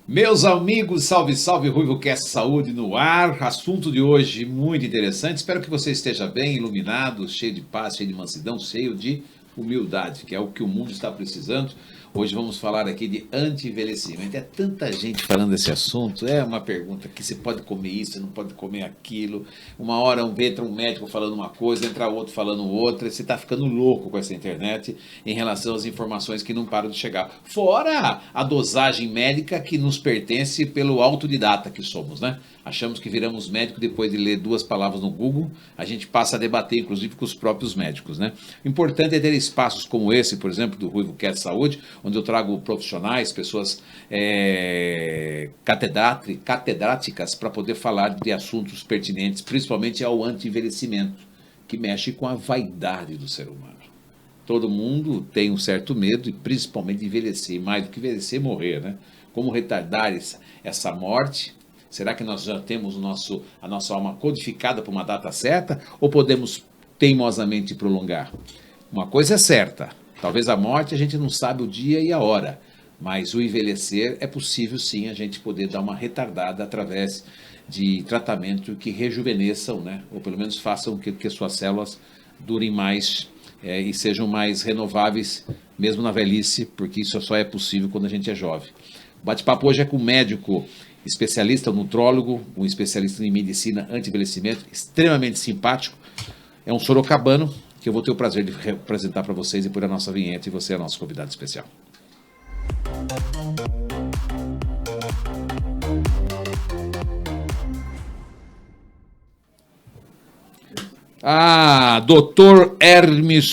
Meus amigos, salve, salve, RuivoCast Saúde no ar. Assunto de hoje muito interessante. Espero que você esteja bem, iluminado, cheio de paz, cheio de mansidão, cheio de humildade, que é o que o mundo está precisando. Hoje vamos falar aqui de anti-envelhecimento. É tanta gente falando desse assunto. É uma pergunta que você pode comer isso, você não pode comer aquilo. Uma hora entra um médico falando uma coisa, entra outro falando outra. Você está ficando louco com essa internet em relação às informações que não param de chegar. Fora a dosagem médica que nos pertence pelo autodidata que somos, né? Achamos que viramos médico depois de ler 2 palavras no Google. A gente passa a debater, inclusive, com os próprios médicos, né? O importante é ter espaços como esse, por exemplo, do RuivoCast Saúde, onde eu trago profissionais, pessoas catedráticas para poder falar de assuntos pertinentes, principalmente ao anti-envelhecimento, que mexe com a vaidade do ser humano. Todo mundo tem um certo medo, e principalmente de envelhecer, mais do que envelhecer, morrer, né? Como retardar essa morte? Será que nós já temos a nossa alma codificada para uma data certa ou podemos teimosamente prolongar? Uma coisa é certa, talvez a morte a gente não sabe o dia e a hora, mas o envelhecer é possível sim a gente poder dar uma retardada através de tratamento que rejuvenesçam, né? Ou pelo menos façam que suas células durem mais e sejam mais renováveis mesmo na velhice, porque isso só é possível quando a gente é jovem. O bate-papo hoje é com um médico especialista, nutrólogo, um especialista em medicina anti-envelhecimento, extremamente simpático. É um sorocabano que eu vou ter o prazer de apresentar para vocês e por a nossa vinheta, e você é nosso convidado especial. Doutor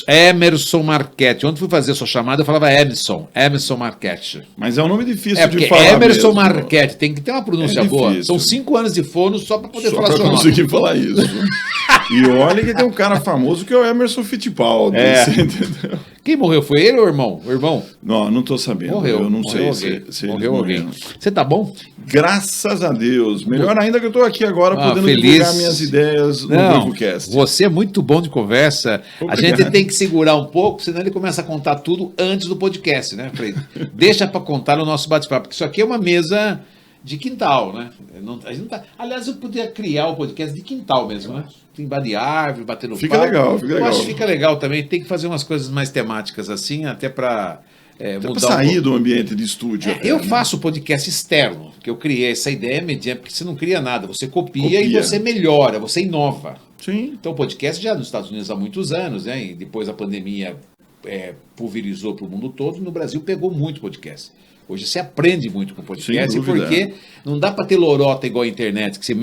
Emerson Marchetti. Ontem fui fazer a sua chamada, eu falava Emerson Marchetti. Mas é um nome difícil de falar. Emerson Marchetti, tem que ter uma pronúncia boa. São 5 anos de fono só para poder falar seu nome. Só para conseguir falar isso. E olha que tem um cara famoso que é o Emerson Fittipaldi. Você entendeu? Quem morreu? Foi ele ou o irmão? O irmão? Não estou sabendo. Morreu. Eu não sei se morreu alguém. Você tá bom? Graças a Deus. Melhor ainda que eu estou aqui agora podendo divulgar minhas ideias no RuivoCast. Você é muito bom de conversa. Obrigado. A gente tem que segurar um pouco, senão ele começa a contar tudo antes do podcast, né? Deixa para contar no nosso bate-papo, porque isso aqui é uma mesa de quintal, né? A gente não tá... Aliás, eu podia criar o podcast de quintal mesmo, né? Embaixo de árvore, batendo papo. Fica legal. Eu acho que fica legal também. Tem que fazer umas coisas mais temáticas assim, até para mudar sair do ambiente de estúdio. Eu faço podcast externo, que eu criei essa ideia mediante, porque você não cria nada, você copia e você melhora, você inova. Sim. Então o podcast já nos Estados Unidos há muitos anos, né? E depois a pandemia pulverizou para o mundo todo, e no Brasil pegou muito podcast. Hoje você aprende muito com podcast, porque não dá para ter lorota igual a internet, que você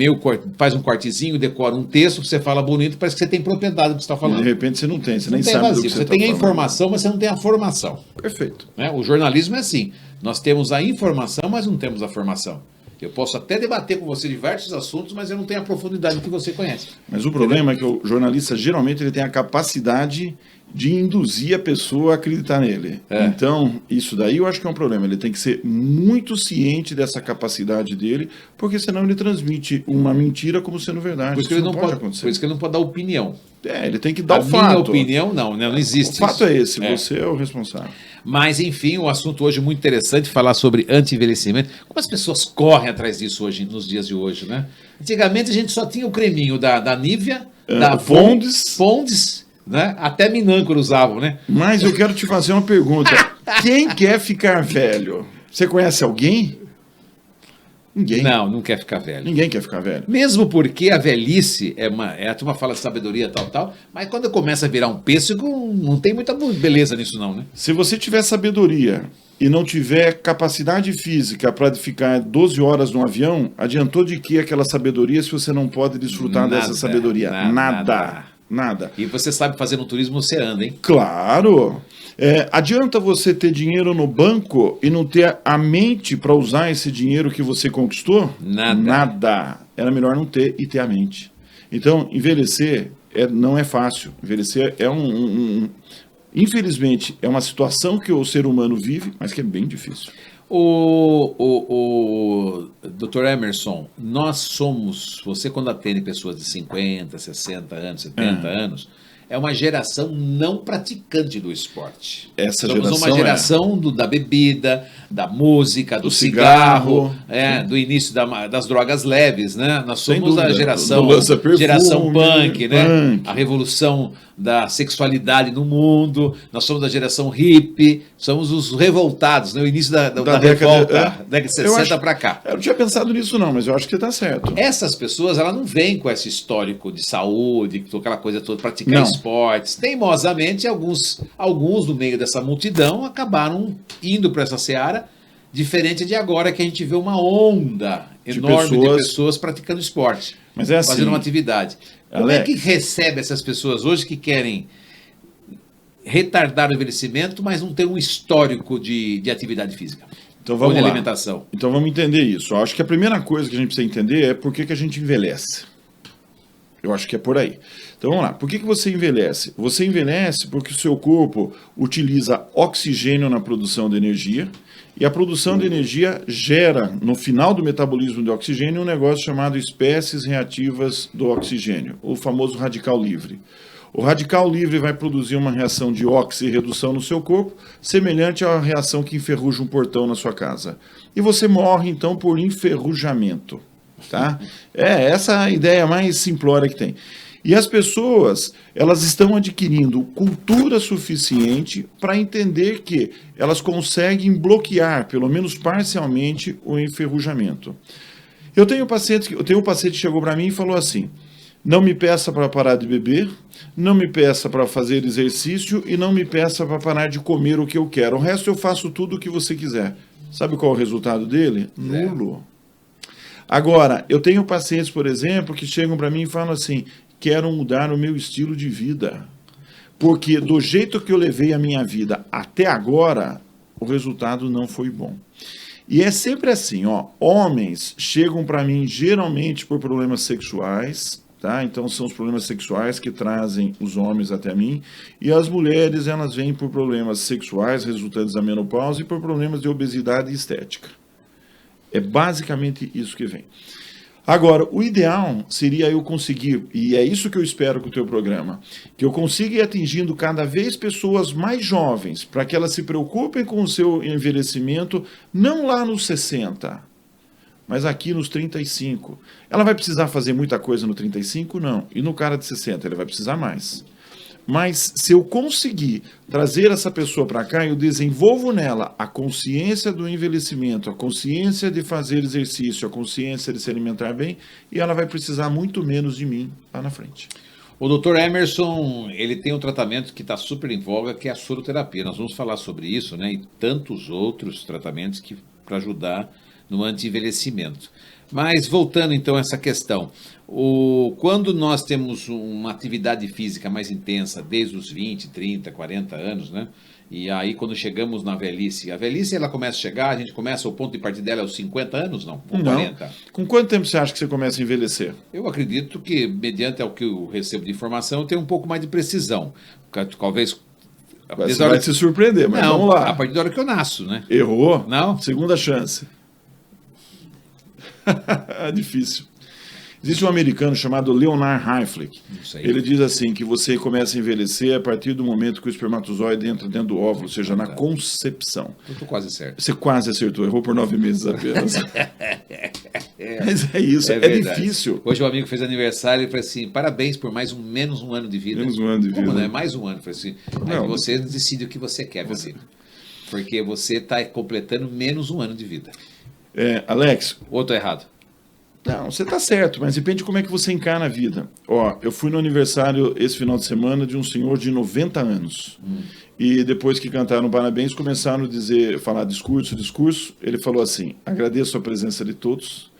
faz um cortezinho, decora um texto, você fala bonito, parece que você tem propriedade do que você está falando. E de repente você não tem, você nem sabe do que você tem a informação, mas você não tem a formação. Perfeito. Né? O jornalismo é assim, nós temos a informação, mas não temos a formação. Eu posso até debater com você diversos assuntos, mas eu não tenho a profundidade que você conhece. Mas o problema é que o jornalista, geralmente, ele tem a capacidade de induzir a pessoa a acreditar nele. Então, isso daí eu acho que é um problema. Ele tem que ser muito ciente dessa capacidade dele, porque senão ele transmite uma mentira como sendo verdade. Por isso que ele não pode acontecer. Por isso que ele não pode dar opinião. Ele tem que dar o fato. A minha opinião, não existe. O fato é esse, você é o responsável. Mas, enfim, um assunto hoje muito interessante, falar sobre anti-envelhecimento. Como as pessoas correm atrás disso hoje, nos dias de hoje, né? Antigamente a gente só tinha o creminho da Nivea, da Ponds, né? Até Minâncora usavam, né? Mas eu quero te fazer uma pergunta. Quem quer ficar velho? Você conhece alguém? Ninguém. Não quer ficar velho. Ninguém quer ficar velho. Mesmo porque a velhice a turma fala de sabedoria tal, mas quando começa a virar um pêssego, não tem muita beleza nisso não, né? Se você tiver sabedoria e não tiver capacidade física para ficar 12 horas no avião, adiantou de que aquela sabedoria se você não pode desfrutar dessa sabedoria? Nada. E você sabe fazer no turismo, você anda, hein? Claro. Adianta você ter dinheiro no banco e não ter a mente para usar esse dinheiro que você conquistou? Nada. Era melhor não ter e ter a mente. Então, envelhecer não é fácil. Envelhecer é infelizmente, é uma situação que o ser humano vive, mas que é bem difícil. Dr. Emerson, você quando atende pessoas de 50, 60 anos, 70 anos, é uma geração não praticante do esporte. Essa Somos geração uma geração da bebida, da música, do cigarro, do início das drogas leves, né? Nós somos a geração punk, né? A revolução da sexualidade no mundo, nós somos da geração hippie, somos os revoltados, né? O início da revolta, década de 60 para cá. Eu não tinha pensado nisso não, mas eu acho que está certo. Essas pessoas, elas não vêm com esse histórico de saúde, aquela coisa toda, praticar esportes. Teimosamente, alguns no meio dessa multidão acabaram indo para essa seara, diferente de agora que a gente vê uma onda enorme de pessoas praticando esporte, mas é assim, fazendo uma atividade. Como é que recebe essas pessoas hoje que querem retardar o envelhecimento, mas não tem um histórico de atividade física? Então vamos ou de lá. Alimentação. Então vamos entender isso. Eu acho que a primeira coisa que a gente precisa entender é por que a gente envelhece. Eu acho que é por aí. Então vamos lá. Por que você envelhece? Você envelhece porque o seu corpo utiliza oxigênio na produção de energia, e a produção de energia gera, no final do metabolismo de oxigênio, um negócio chamado espécies reativas do oxigênio, o famoso radical livre. O radical livre vai produzir uma reação de oxirredução no seu corpo, semelhante à reação que enferruja um portão na sua casa. E você morre, então, por enferrujamento. Tá? Essa é a ideia mais simplória que tem. E as pessoas, elas estão adquirindo cultura suficiente para entender que elas conseguem bloquear, pelo menos parcialmente, o enferrujamento. Eu tenho um paciente que chegou para mim e falou assim: não me peça para parar de beber, não me peça para fazer exercício e não me peça para parar de comer o que eu quero. O resto eu faço tudo o que você quiser. Sabe qual é o resultado dele? Nulo. Agora, eu tenho pacientes, por exemplo, que chegam para mim e falam assim: quero mudar o meu estilo de vida, porque do jeito que eu levei a minha vida até agora, o resultado não foi bom. E é sempre assim, ó, homens chegam para mim geralmente por problemas sexuais, tá? Então são os problemas sexuais que trazem os homens até mim, e as mulheres, elas vêm por problemas sexuais resultantes da menopausa e por problemas de obesidade e estética. É basicamente isso que vem. Agora, o ideal seria eu conseguir, e é isso que eu espero com o teu programa, que eu consiga ir atingindo cada vez pessoas mais jovens, para que elas se preocupem com o seu envelhecimento, não lá nos 60, mas aqui nos 35. Ela vai precisar fazer muita coisa no 35? Não. E no cara de 60, ele vai precisar mais. Mas se eu conseguir trazer essa pessoa para cá, eu desenvolvo nela a consciência do envelhecimento, a consciência de fazer exercício, a consciência de se alimentar bem, e ela vai precisar muito menos de mim lá na frente. O Dr. Emerson, ele tem um tratamento que está super em voga, que é a soroterapia. Nós vamos falar sobre isso, né? E tantos outros tratamentos para ajudar no anti-envelhecimento. Mas voltando então a essa questão, quando nós temos uma atividade física mais intensa, desde os 20, 30, 40 anos, né? E aí quando chegamos na velhice, a velhice ela começa a chegar, a gente começa, o ponto de partida dela é aos 50 anos, não? Ou 40? Não. Com quanto tempo você acha que você começa a envelhecer? Eu acredito que, mediante o que eu recebo de informação, eu tenho um pouco mais de precisão. Talvez... Você vai se surpreender, mas não, vamos lá. A partir da hora que eu nasço, né? Errou? Não? Segunda chance. Difícil. Existe um americano chamado Leonard Heiflich. Ele diz assim, que você começa a envelhecer a partir do momento que o espermatozoide entra dentro do óvulo, ou seja, na concepção. Eu estou quase certo. Você quase acertou, errou por 9 meses apenas. Mas é isso, é difícil. Hoje um amigo fez aniversário e falou assim, parabéns por menos um ano de vida. Menos um ano de vida. Como, né? Mais um ano. Falei assim, aí você decide o que você quer, meu amigo. Porque você está completando menos um ano de vida. Alex... Ou estou errado? Não, você está certo, mas depende de como é que você encara a vida. Eu fui no aniversário esse final de semana de um senhor de 90 anos. E depois que cantaram parabéns, começaram a falar discurso. Ele falou assim, agradeço a presença de todos,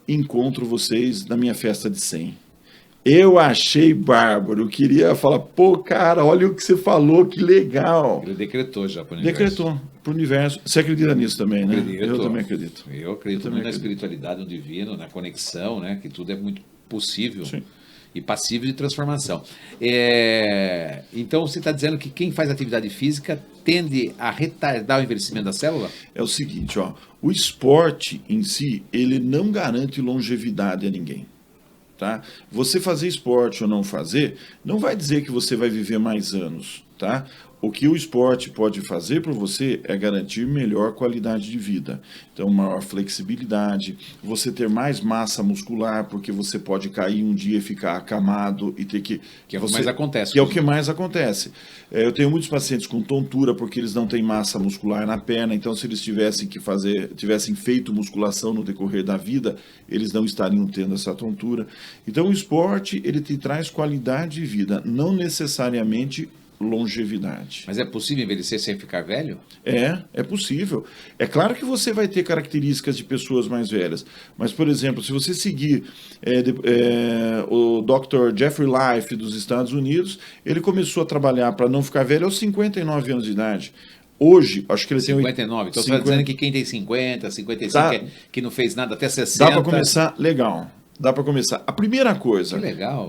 encontro vocês na minha festa de 100. Eu achei bárbaro, eu queria falar, pô, cara, olha o que você falou, que legal. Ele decretou já para o universo. Decretou para o universo. Você acredita nisso também, né? Acredito. Eu também acredito. Eu acredito muito na espiritualidade, no divino, na conexão, né? Que tudo é muito possível. Sim. E passível de transformação. Então, você está dizendo que quem faz atividade física tende a retardar o envelhecimento da célula? É o seguinte, o esporte em si, ele não garante longevidade a ninguém. tá? Você fazer esporte ou não fazer, não vai dizer que você vai viver mais anos, tá? O que o esporte pode fazer para você é garantir melhor qualidade de vida. Então, maior flexibilidade, você ter mais massa muscular, porque você pode cair um dia e ficar acamado e ter que... Que é o que mais acontece. Que é o que mais acontece. Eu tenho muitos pacientes com tontura porque eles não têm massa muscular na perna, então se eles tivessem feito musculação no decorrer da vida, eles não estariam tendo essa tontura. Então, o esporte, ele te traz qualidade de vida, não necessariamente longevidade. Mas é possível envelhecer sem ficar velho? É possível. É claro que você vai ter características de pessoas mais velhas, mas, por exemplo, se você seguir o Dr. Jeffrey Life dos Estados Unidos, ele começou a trabalhar para não ficar velho aos 59 anos de idade. Hoje, acho que ele tem 59. Então você está dizendo que quem tem 50, 55, que não fez nada até 60... Dá para começar legal. Dá para começar. A primeira coisa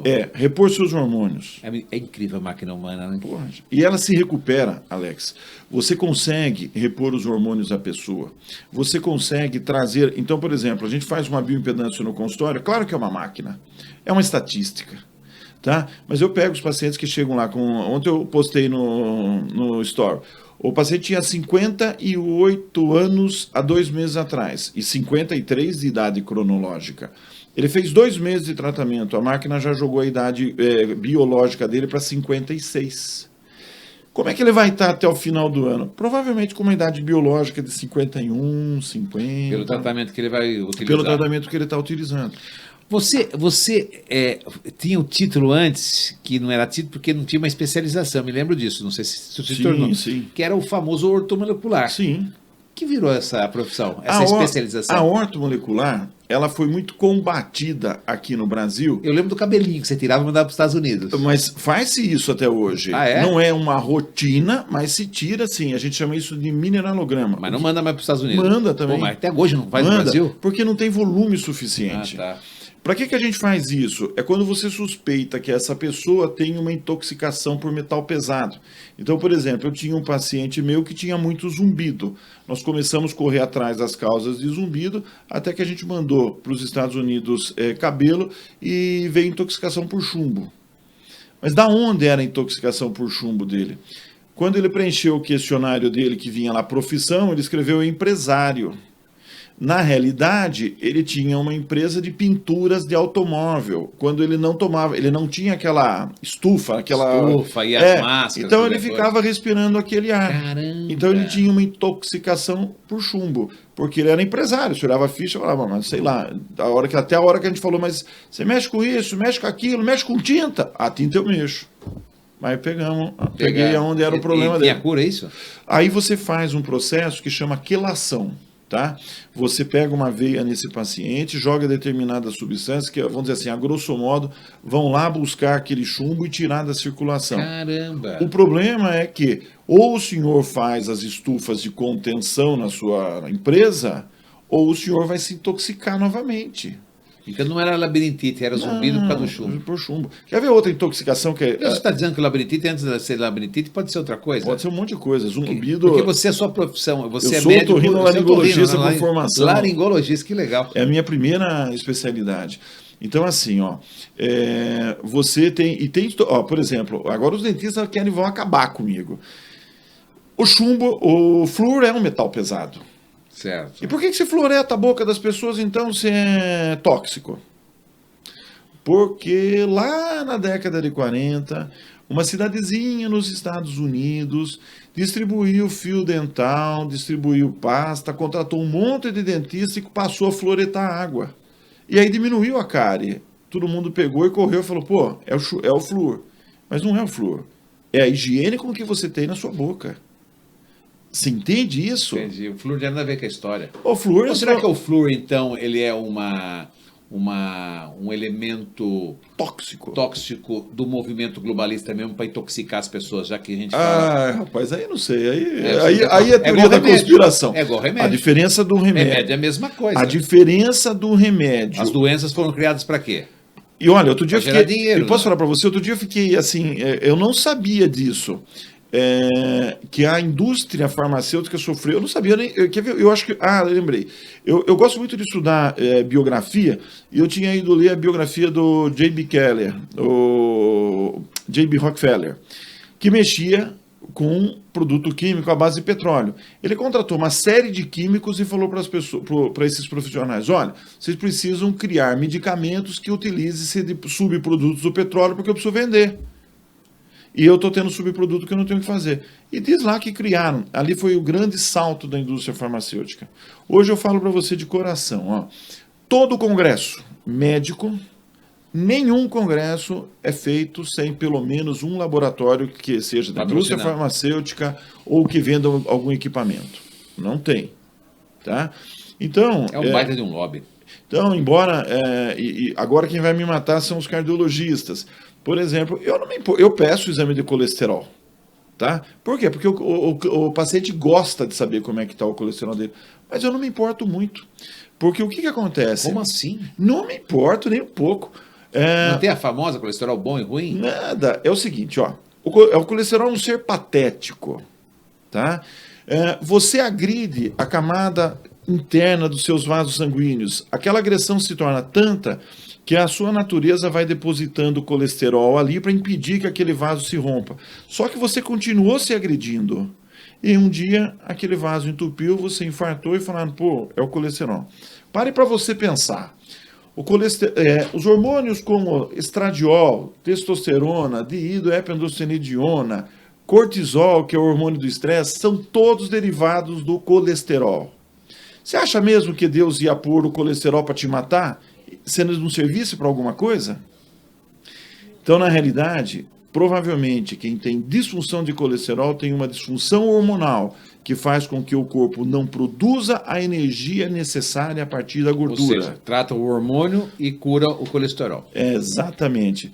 é repor seus hormônios. É incrível a máquina humana, né? Porra. E ela se recupera, Alex. Você consegue repor os hormônios da pessoa. Você consegue trazer... Então, por exemplo, a gente faz uma bioimpedância no consultório. Claro que é uma máquina. É uma estatística. Tá? Mas eu pego os pacientes que chegam lá com... Ontem eu postei no Store. O paciente tinha 58 anos há 2 meses atrás e 53 de idade cronológica. Ele fez 2 meses de tratamento, a máquina já jogou a idade biológica dele para 56. Como é que ele vai estar até o final do ano? Provavelmente com uma idade biológica de 51, 50. Pelo tratamento que ele vai utilizar. Pelo tratamento que ele está utilizando. Você tinha o título antes, que não era título porque não tinha uma especialização, me lembro disso, não sei se se tornou. Sim. Que era o famoso ortomolecular. Sim. Que virou essa profissão, essa especialização? A ortomolecular, ela foi muito combatida aqui no Brasil. Eu lembro do cabelinho que você tirava e mandava para os Estados Unidos. Mas faz-se isso até hoje. Ah, é? Não é uma rotina, mas se tira, sim. A gente chama isso de mineralograma. Mas não manda mais para os Estados Unidos? Manda também. Pô, mas até hoje não faz no Brasil? Porque não tem volume suficiente. Ah, tá. Para que a gente faz isso? É quando você suspeita que essa pessoa tem uma intoxicação por metal pesado. Então, por exemplo, eu tinha um paciente meu que tinha muito zumbido. Nós começamos a correr atrás das causas de zumbido, até que a gente mandou para os Estados Unidos cabelo e veio intoxicação por chumbo. Mas da onde era a intoxicação por chumbo dele? Quando ele preencheu o questionário dele, que vinha lá profissão, ele escreveu empresário. Na realidade, ele tinha uma empresa de pinturas de automóvel. Quando ele não tomava, ele não tinha aquela estufa e as máscaras. Então ele ficava respirando aquele ar. Caramba. Então ele tinha uma intoxicação por chumbo, porque ele era empresário. Você olhava a ficha e falava, mas sei lá, até a hora que a gente falou, mas você mexe com isso, mexe com aquilo, mexe com tinta? A tinta eu mexo. Mas peguei aonde era o problema dele. E a cura é isso? Aí você faz um processo que chama quelação. Tá? Você pega uma veia nesse paciente, joga determinadas substâncias que, vamos dizer assim, a grosso modo, vão lá buscar aquele chumbo e tirar da circulação. Caramba! O problema é que ou o senhor faz as estufas de contenção na sua empresa, ou o senhor vai se intoxicar novamente. Então não era labirintite, era zumbido por causa do chumbo. Por chumbo. Quer ver outra intoxicação que é... Você está dizendo que o labirintite, antes de ser labirintite, pode ser outra coisa? Pode ser um monte de coisa. Zumbido... Porque você é a sua profissão, você eu sou otorrinolaringologista por formação. Laringologista, que legal. É a minha primeira especialidade. Então, assim, você tem... por exemplo, agora os dentistas vão acabar comigo. O flúor é um metal pesado. Certo. E por que se fluoreta a boca das pessoas, então, se é tóxico? Porque lá na década de 40, uma cidadezinha nos Estados Unidos distribuiu fio dental, distribuiu pasta, contratou um monte de dentista e passou a fluoretar a água. E aí diminuiu a cárie. Todo mundo pegou e correu e falou, pô, é o flúor. Mas não é o flúor. É a higiene com que você tem na sua boca. Você entende isso? Entendi. O flúor não tem nada a ver com a história. O flúor Ou será que o flúor, então, ele é um elemento tóxico do movimento globalista mesmo para intoxicar as pessoas, já que a gente fala... rapaz, aí não sei. Aí é teoria da conspiração. É igual remédio. A diferença do remédio. Remédio é a mesma coisa. A diferença do remédio. As doenças foram criadas para quê? E olha, outro dia eu fiquei... dinheiro, eu posso falar para você, outro dia eu fiquei assim, eu não sabia disso. que a indústria farmacêutica sofreu. Eu não sabia nem. Eu acho que. Ah, eu lembrei. Eu gosto muito de estudar biografia, e eu tinha ido ler a biografia do J.B. Keller, o J.B. Rockefeller, que mexia com produto químico à base de petróleo. Ele contratou uma série de químicos e falou para as pessoas, para esses profissionais: olha, vocês precisam criar medicamentos que utilizem subprodutos do petróleo, porque eu preciso vender. E eu estou tendo subproduto que eu não tenho o que fazer. E diz lá que criaram. Ali foi o grande salto da indústria farmacêutica. Hoje eu falo para você de coração. Ó, todo congresso médico, nenhum congresso é feito sem pelo menos um laboratório que seja da indústria farmacêutica ou que venda algum equipamento. Não tem. Tá? Então, é um baita de um lobby. Então, embora... agora quem vai me matar são os cardiologistas. Por exemplo, eu peço o exame de colesterol. Tá? Por quê? Porque o paciente gosta de saber como é que está o colesterol dele. Mas eu não me importo muito. Porque o que acontece? Como assim? Não me importo nem um pouco. Não tem a famosa colesterol bom e ruim? Nada. É o seguinte, ó. O colesterol é um ser patético. Tá? Você agride a camada interna dos seus vasos sanguíneos. Aquela agressão se torna tanta que a sua natureza vai depositando colesterol ali para impedir que aquele vaso se rompa. Só que você continuou se agredindo. E um dia aquele vaso entupiu, você infartou e falaram, pô, é o colesterol. Pare para você pensar. Os hormônios como estradiol, testosterona, dihidroepiandrosteronidiona, cortisol, que é o hormônio do estresse, são todos derivados do colesterol. Você acha mesmo que Deus ia pôr o colesterol para te matar, sendo não servisse para alguma coisa? Então, na realidade, provavelmente quem tem disfunção de colesterol tem uma disfunção hormonal que faz com que o corpo não produza a energia necessária a partir da gordura. Ou seja, trata o hormônio e cura o colesterol. Exatamente.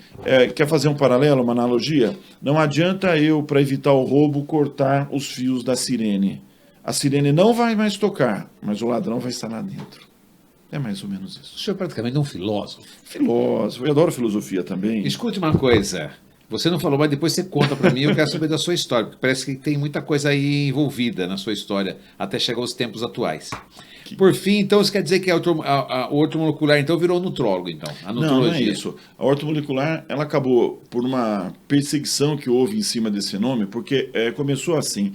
Quer fazer um paralelo, uma analogia? Não adianta eu, para evitar o roubo, cortar os fios da sirene. A sirene não vai mais tocar, mas o ladrão vai estar lá dentro. É mais ou menos isso. O senhor é praticamente um filósofo. Filósofo. Eu adoro filosofia também. Escute uma coisa. Você não falou, mas depois você conta para mim. Eu quero saber da sua história, porque parece que tem muita coisa aí envolvida na sua história, até chegar aos tempos atuais. Por fim, então, isso quer dizer que o ortomolecular, então, virou nutrólogo, então? A nutrologia. Não é isso. A ortomolecular, ela acabou por uma perseguição que houve em cima desse nome, porque começou assim.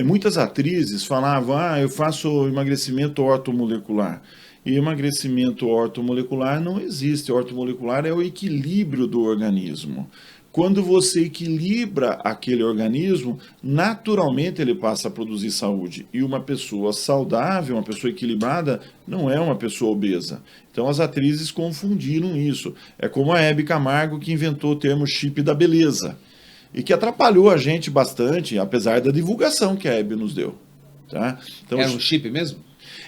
Muitas atrizes falavam, eu faço emagrecimento ortomolecular. E emagrecimento ortomolecular não existe. O ortomolecular é o equilíbrio do organismo. Quando você equilibra aquele organismo, naturalmente ele passa a produzir saúde. E uma pessoa saudável, uma pessoa equilibrada, não é uma pessoa obesa. Então as atrizes confundiram isso. É como a Hebe Camargo, que inventou o termo chip da beleza. E que atrapalhou a gente bastante, apesar da divulgação que a Hebe nos deu. Tá? Então, era um chip mesmo?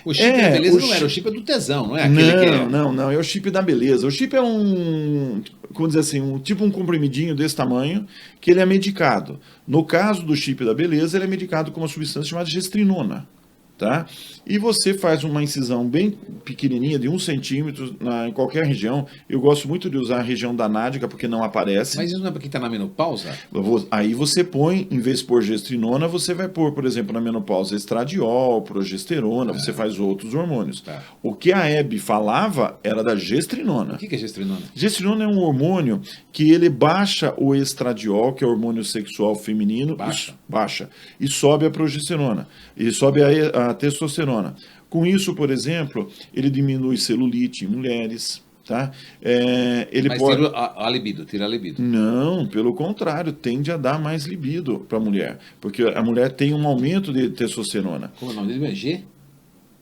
O chip da beleza não era, o chip é do tesão, não é? Não, é o chip da beleza. O chip é como dizer assim, tipo um comprimidinho desse tamanho, que ele é medicado. No caso do chip da beleza, ele é medicado com uma substância chamada gestrinona. Tá? E você faz uma incisão bem pequenininha, de 1 centímetro, em qualquer região. Eu gosto muito de usar a região da nádiga, porque não aparece. Mas isso não é para quem está na menopausa? Aí você põe, em vez de pôr gestrinona, você vai pôr, por exemplo, na menopausa, estradiol, progesterona, você faz outros hormônios. O que a Hebe falava era da gestrinona. O que é gestrinona? Gestrinona é um hormônio que ele baixa o estradiol, que é o hormônio sexual feminino. Baixa. E sobe a progesterona. E sobe a testosterona. Com isso, por exemplo, ele diminui celulite em mulheres. Tá? Mas tira a libido? Não, pelo contrário, tende a dar mais libido para a mulher. Porque a mulher tem um aumento de testosterona. Como é o nome dele?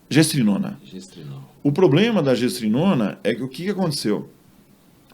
Gestrinona. O problema da gestrinona é que o que aconteceu?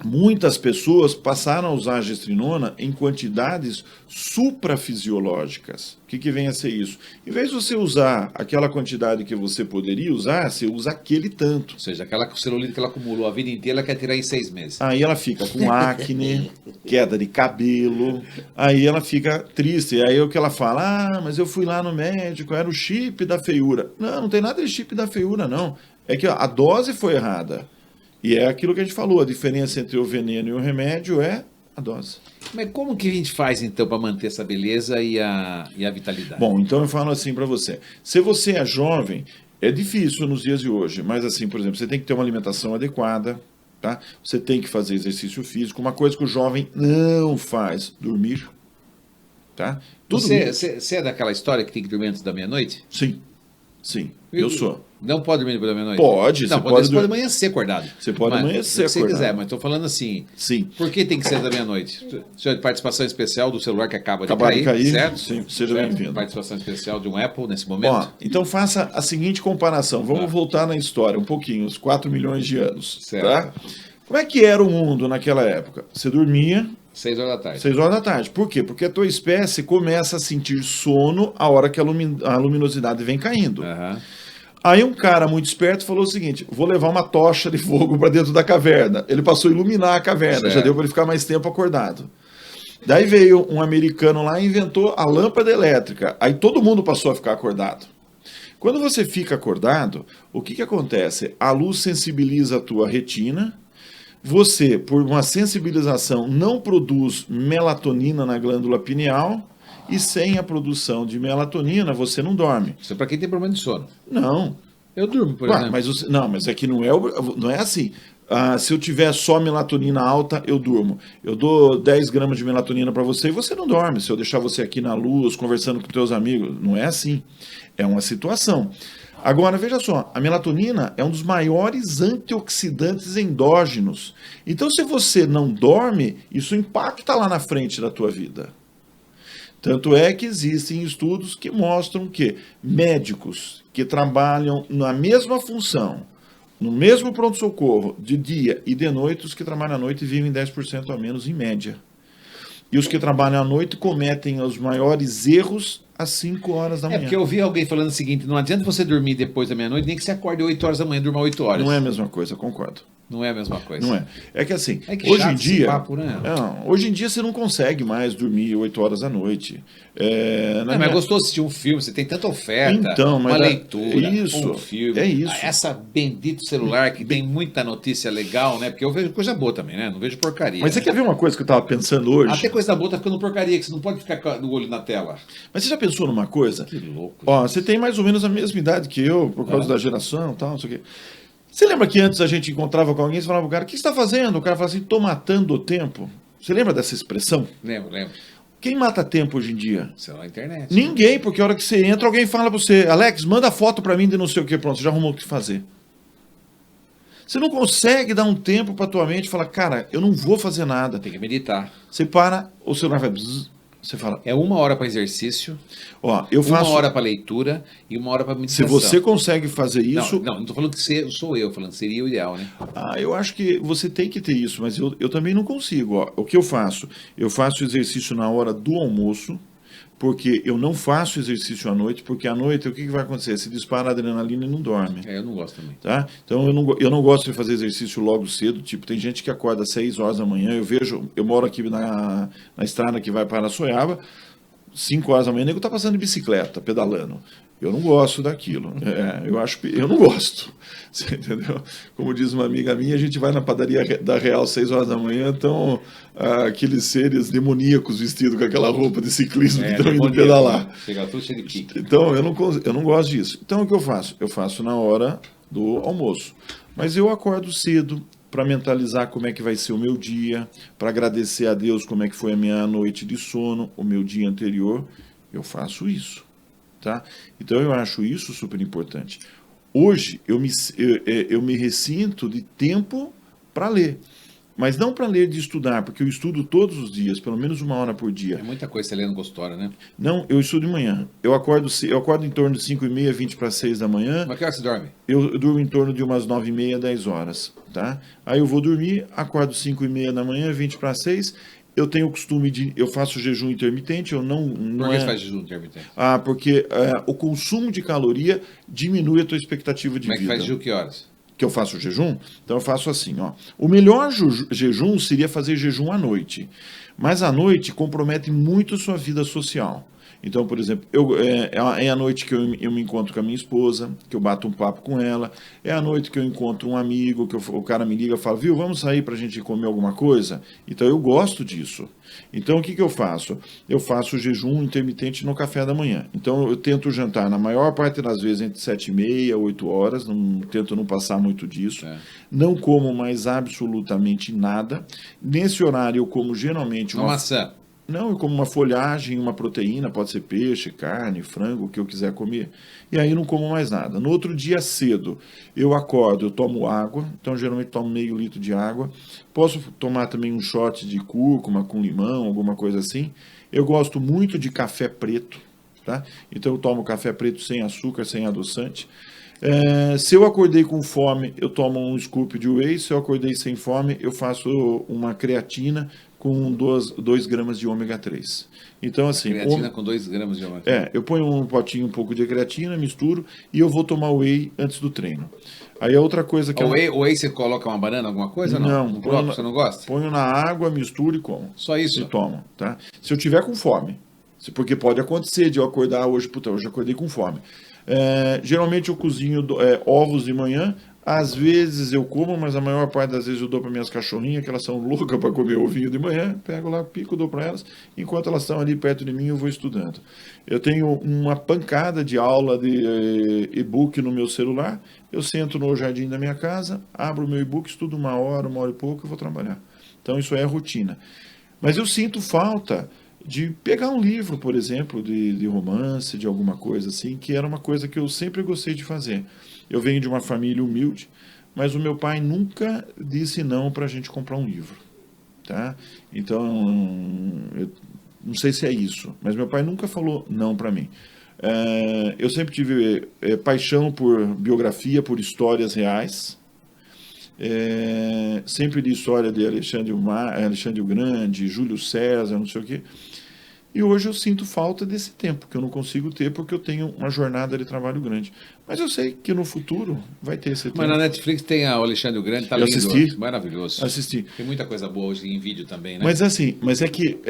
Muitas pessoas passaram a usar a gestrinona em quantidades suprafisiológicas. O que vem a ser isso? Em vez de você usar aquela quantidade que você poderia usar, você usa aquele tanto. Ou seja, aquela celulite que ela acumulou a vida inteira, ela quer tirar em 6 meses. Aí ela fica com acne, queda de cabelo, aí ela fica triste. E aí o que ela fala, mas eu fui lá no médico, era o chip da feiura. Não tem nada de chip da feiura, não. É que a dose foi errada. E é aquilo que a gente falou, a diferença entre o veneno e o remédio é a dose. Mas como que a gente faz, então, para manter essa beleza e a vitalidade? Bom, então eu falo assim para você. Se você é jovem, é difícil nos dias de hoje, mas assim, por exemplo, você tem que ter uma alimentação adequada, tá? Você tem que fazer exercício físico. Uma coisa que o jovem não faz, dormir, tá? Você é daquela história que tem que dormir antes da meia-noite? Sim, sim, eu sou. Não pode dormir depois da meia-noite? Pode, não, você pode amanhecer acordado. Você pode amanhecer acordado. Se você quiser, mas estou falando assim. Sim. Por que tem que ser da meia-noite? Senhor de participação especial do celular que acaba de cair, certo? Sim, seja bem-vindo. Participação especial de um Apple nesse momento. Ó, então faça a seguinte comparação. Vamos voltar na história um pouquinho, uns 4 milhões de anos. Certo. Tá? Como é que era o mundo naquela época? Você dormia... 6 horas da tarde. 6 horas da tarde. Por quê? Porque a tua espécie começa a sentir sono a hora que a luminosidade vem caindo. Aham. Aí um cara muito esperto falou o seguinte: vou levar uma tocha de fogo para dentro da caverna. Ele passou a iluminar a caverna, certo. Já deu para ele ficar mais tempo acordado. Daí veio um americano lá e inventou a lâmpada elétrica. Aí todo mundo passou a ficar acordado. Quando você fica acordado, o que acontece? A luz sensibiliza a tua retina. Você, por uma sensibilização, não produz melatonina na glândula pineal. E sem a produção de melatonina, você não dorme. Isso é para quem tem problema de sono. Não. Eu durmo, por exemplo. Mas aqui não é assim. Se eu tiver só melatonina alta, eu durmo. Eu dou 10 gramas de melatonina para você e você não dorme. Se eu deixar você aqui na luz, conversando com teus amigos, não é assim. É uma situação. Agora, veja só, a melatonina é um dos maiores antioxidantes endógenos. Então, se você não dorme, isso impacta lá na frente da tua vida. Tanto é que existem estudos que mostram que médicos que trabalham na mesma função, no mesmo pronto-socorro, de dia e de noite, os que trabalham à noite vivem 10% a menos em média. E os que trabalham à noite cometem os maiores erros às 5 horas da manhã. É porque eu vi alguém falando o seguinte: não adianta você dormir depois da meia-noite, nem que você acorde 8 horas da manhã e durma 8 horas. Não é a mesma coisa, concordo. Não é a mesma coisa. Não é. É que assim, hoje em dia. Papo, né? Hoje em dia você não consegue mais dormir 8 horas da noite. Mas é gostoso assistir um filme, você tem tanta oferta, então, uma leitura, um filme. É isso. Essa bendito celular que tem muita notícia legal, né? Porque eu vejo coisa boa também, né? Não vejo porcaria. Mas você quer ver uma coisa que eu estava pensando hoje? Até coisa boa tá ficando porcaria, que você não pode ficar no olho na tela. Mas você já pensou numa coisa? Que louco. Ó, você tem mais ou menos a mesma idade que eu, por causa da geração e tal, não sei o quê. Você lembra que antes a gente encontrava com alguém e falava pro cara: o que você está fazendo? O cara falava assim: tô matando o tempo. Você lembra dessa expressão? Lembro. Quem mata tempo hoje em dia? Você na internet. Ninguém, porque a hora que você entra, alguém fala pra você: Alex, manda foto pra mim de não sei o que, pronto, você já arrumou o que fazer. Você não consegue dar um tempo pra tua mente e falar: cara, eu não vou fazer nada. Tem que meditar. Você para, o celular vai... Bzz, você fala... É 1 hora para exercício, ó, eu faço... 1 hora para leitura e 1 hora para meditação. Se você consegue fazer isso... Não tô falando que sou eu, falando que seria o ideal, né? Eu acho que você tem que ter isso, mas eu também não consigo. Ó. O que eu faço? Eu faço exercício na hora do almoço, porque eu não faço exercício à noite, porque à noite o que vai acontecer? Se dispara a adrenalina e não dorme. Eu não gosto também. Tá? Então eu não gosto de fazer exercício logo cedo, tipo, tem gente que acorda às 6 horas da manhã, eu moro aqui na estrada que vai para Araçoiaba, 5 horas da manhã, o nego tá passando de bicicleta, pedalando. Eu não gosto daquilo. Eu não gosto. Você entendeu? Como diz uma amiga minha, a gente vai na padaria da Real 6 horas da manhã, então aqueles seres demoníacos vestidos com aquela roupa de ciclismo que estão indo pedalar. Chega tudo cheio de pique. Então eu não gosto disso. Então o que eu faço? Eu faço na hora do almoço. Mas eu acordo cedo para mentalizar como é que vai ser o meu dia, para agradecer a Deus como é que foi a minha noite de sono, o meu dia anterior. Eu faço isso. Tá? Então eu acho isso super importante. Hoje eu me ressinto de tempo para ler, mas não para ler de estudar, porque eu estudo todos os dias, pelo menos 1 hora por dia. É muita coisa você lendo gostora, né? Não, eu estudo de manhã. Eu acordo em torno de 5h30, 20 para 6 da manhã. Mas que hora você dorme? Eu durmo em torno de umas 9h30, 10 horas. Tá? Aí eu vou dormir, acordo 5h30 da manhã, 20 para 6. Eu tenho o costume eu faço jejum intermitente, eu não... Por que você faz jejum intermitente? Porque o consumo de caloria diminui a tua expectativa de vida. Como é que faz jejum que horas? Que eu faço jejum? Então eu faço assim, ó. O melhor jejum seria fazer jejum à noite. Mas à noite compromete muito sua vida social. Então, por exemplo, é à noite que eu me encontro com a minha esposa, que eu bato um papo com ela. É à noite que eu encontro um amigo, que o cara me liga e fala, viu, vamos sair para a gente comer alguma coisa? Então, eu gosto disso. Então, o que eu faço? Eu faço jejum intermitente no café da manhã. Então, eu tento jantar, na maior parte das vezes, entre 7h30 e 8 horas. Tento não passar muito disso. Não como mais absolutamente nada. Nesse horário, eu como geralmente uma maçã. Não, eu como uma folhagem, uma proteína, pode ser peixe, carne, frango, o que eu quiser comer. E aí não como mais nada. No outro dia cedo, eu acordo, eu tomo água, então geralmente tomo meio litro de água. Posso tomar também um shot de cúrcuma com limão, alguma coisa assim. Eu gosto muito de café preto, tá? Então eu tomo café preto sem açúcar, sem adoçante. Se eu acordei com fome, eu tomo um scoop de whey. Se eu acordei sem fome, eu faço uma creatina com 2 gramas de ômega 3. Então, assim... Creatina com 2 gramas de ômega 3. Eu ponho um potinho, um pouco de creatina, misturo, e eu vou tomar whey antes do treino. Aí a outra coisa que... O whey você coloca uma banana, alguma coisa ou não? Não. Você não gosta? Ponho na água, misturo e como. Só isso? E tomo, tá? Se eu tiver com fome. Porque pode acontecer de eu acordar hoje acordei com fome. Geralmente eu cozinho ovos de manhã. Às vezes eu como, mas a maior parte das vezes eu dou para minhas cachorrinhas, que elas são loucas para comer ovinho de manhã. Pego lá, pico, dou para elas. Enquanto elas estão ali perto de mim, eu vou estudando. Eu tenho uma pancada de aula de e-book no meu celular. Eu sento no jardim da minha casa, abro o meu e-book, estudo 1 hora e pouco e vou trabalhar. Então isso é rotina. Mas eu sinto falta de pegar um livro, por exemplo, de romance, de alguma coisa assim, que era uma coisa que eu sempre gostei de fazer. Eu venho de uma família humilde, mas o meu pai nunca disse não para a gente comprar um livro, tá? Então, eu não sei se é isso, mas meu pai nunca falou não para mim. Eu sempre tive paixão por biografia, por histórias reais. Sempre li história de Alexandre o Grande, Júlio César, não sei o quê. E hoje eu sinto falta desse tempo, que eu não consigo ter porque eu tenho uma jornada de trabalho grande. Mas eu sei que no futuro vai ter esse tempo. Mas na Netflix tem o Alexandre o Grande, tá lindo. Assisti. Maravilhoso. Assisti. Tem muita coisa boa hoje em vídeo também, né? Mas é que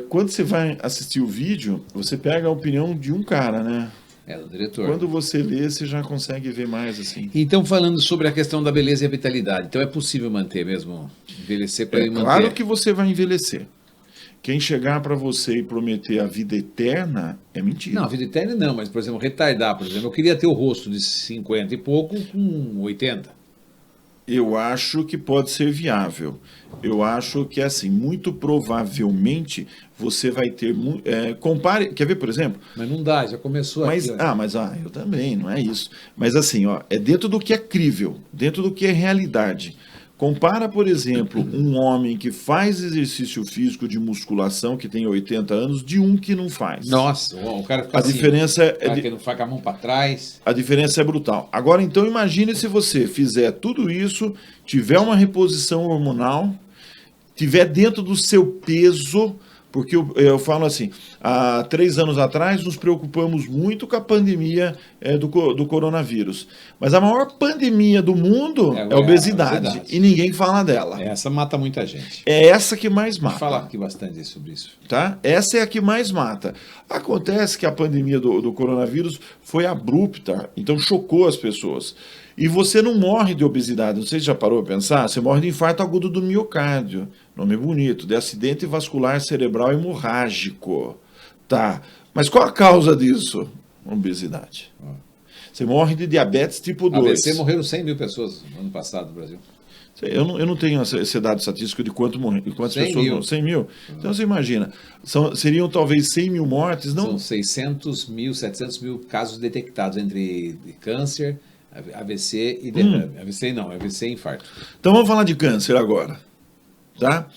quando você vai assistir o vídeo, você pega a opinião de um cara, né? Do diretor. Quando você lê, você já consegue ver mais, assim. Então, falando sobre a questão da beleza e a vitalidade, então é possível manter mesmo, envelhecer para ele manter? Claro que você vai envelhecer. Quem chegar para você e prometer a vida eterna é mentira. Não, a vida eterna não, mas, por exemplo, retardar, por exemplo, eu queria ter o rosto de 50 e pouco com 80. Eu acho que pode ser viável. Eu acho que, assim, muito provavelmente você vai ter... compare... Quer ver, por exemplo? Mas não dá, já começou aqui. Eu também, não é isso. Mas, assim, é dentro do que é crível, dentro do que é realidade. Compara, por exemplo, um homem que faz exercício físico de musculação, que tem 80 anos, de um que não faz. Nossa, o cara fica assim. A diferença que não faz com a mão para trás. A diferença é brutal. Agora, então, imagine se você fizer tudo isso, tiver uma reposição hormonal, tiver dentro do seu peso... Porque eu falo assim, há 3 anos atrás nos preocupamos muito com a pandemia do coronavírus. Mas a maior pandemia do mundo é a obesidade. E ninguém fala dela. Essa mata muita gente. É essa que mais mata. Vou falar aqui bastante sobre isso. Tá? Essa é a que mais mata. Acontece que a pandemia do coronavírus foi abrupta, então chocou as pessoas. E você não morre de obesidade, não sei se já parou para pensar, você morre de infarto agudo do miocárdio, nome bonito, de acidente vascular cerebral hemorrágico. Tá, mas qual a causa disso? Obesidade. Você morre de diabetes tipo 2. AVC morreram 100 mil pessoas no ano passado no Brasil. Eu não tenho esse dado estatístico de quantas pessoas morreram. 100 mil. Então você imagina, seriam talvez 100 mil mortes, não? São 600 mil, 700 mil casos detectados entre câncer, AVC e AVC e infarto. Então vamos falar de câncer agora, tá?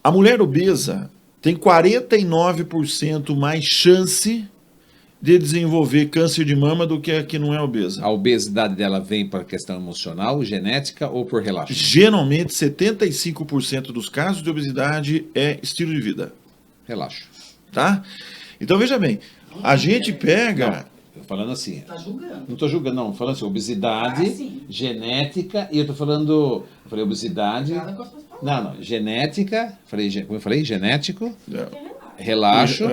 A mulher obesa tem 49% mais chance de desenvolver câncer de mama do que a que não é obesa. A obesidade dela vem por questão emocional, genética ou por relaxo? Geralmente 75% dos casos de obesidade é estilo de vida. Relaxo. Tá? Então veja bem, a gente pega... Falando assim. Tá julgando. Não estou julgando, não. Falando assim, obesidade, genética, e eu estou falando. Eu falei obesidade. Não, genética. Como eu falei? Genético. Relaxo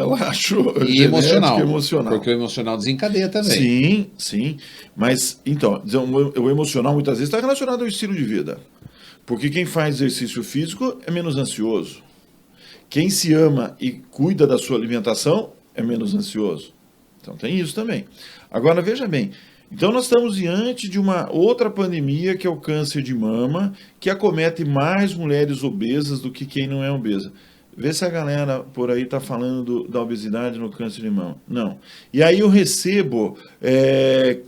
e emocional. Porque o emocional desencadeia também. Sim, sim. Mas, então, o emocional muitas vezes está relacionado ao estilo de vida. Porque quem faz exercício físico é menos ansioso. Quem se ama e cuida da sua alimentação é menos ansioso. Então tem isso também. Agora, veja bem. Então nós estamos diante de uma outra pandemia, que é o câncer de mama, que acomete mais mulheres obesas do que quem não é obesa. Vê se a galera por aí está falando da obesidade no câncer de mama. Não. E aí eu recebo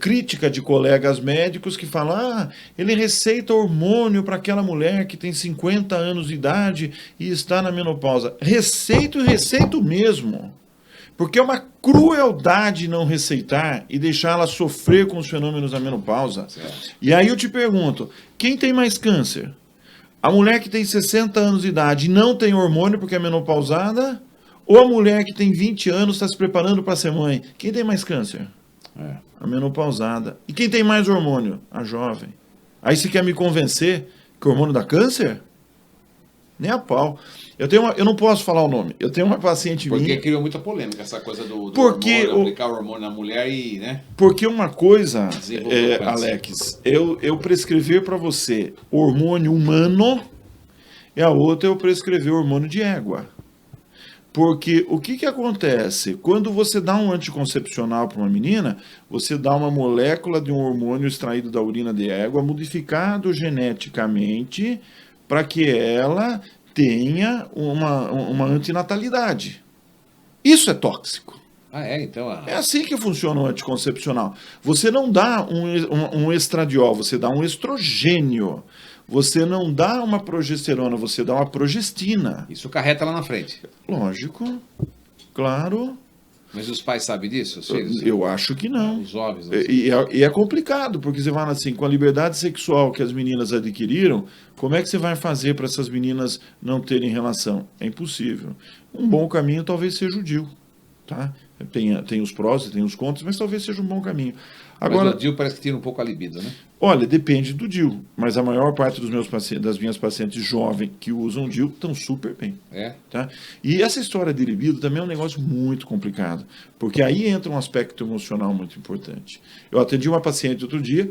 crítica de colegas médicos que falam: ele receita hormônio para aquela mulher que tem 50 anos de idade e está na menopausa. Receito mesmo. Porque é uma crueldade não receitar e deixá-la sofrer com os fenômenos da menopausa. Certo. E aí eu te pergunto, quem tem mais câncer? A mulher que tem 60 anos de idade e não tem hormônio porque é menopausada? Ou a mulher que tem 20 anos está se preparando para ser mãe? Quem tem mais câncer? A menopausada. E quem tem mais hormônio? A jovem. Aí você quer me convencer que o hormônio dá câncer? Nem a pau. Eu não posso falar o nome. Eu tenho uma paciente minha... Porque criou muita polêmica essa coisa do hormônio, aplicar o hormônio na mulher e, né? Porque uma coisa, Alex, eu prescrever para você hormônio humano e a outra eu prescrever hormônio de égua. Porque o que acontece? Quando você dá um anticoncepcional para uma menina, você dá uma molécula de um hormônio extraído da urina de égua, modificado geneticamente, para que ela tenha uma antinatalidade. Isso é tóxico. Então... É assim que funciona o anticoncepcional. Você não dá um estradiol, você dá um estrogênio. Você não dá uma progesterona, você dá uma progestina. Isso carreta lá na frente. Lógico, claro. Mas os pais sabem disso? Os filhos? Eu acho que não. Os jovens. E é complicado, porque você vai assim, com a liberdade sexual que as meninas adquiriram, como é que você vai fazer para essas meninas não terem relação? É impossível. Um bom caminho talvez seja o DIU. Tá? Tem os prós e tem os contras, mas talvez seja um bom caminho. Agora, mas o DIU parece que tira um pouco a libido, né? Olha, depende do DIU, mas a maior parte das minhas pacientes jovens que usam DIU estão super bem. Tá? E essa história de libido também é um negócio muito complicado, porque aí entra um aspecto emocional muito importante. Eu atendi uma paciente outro dia,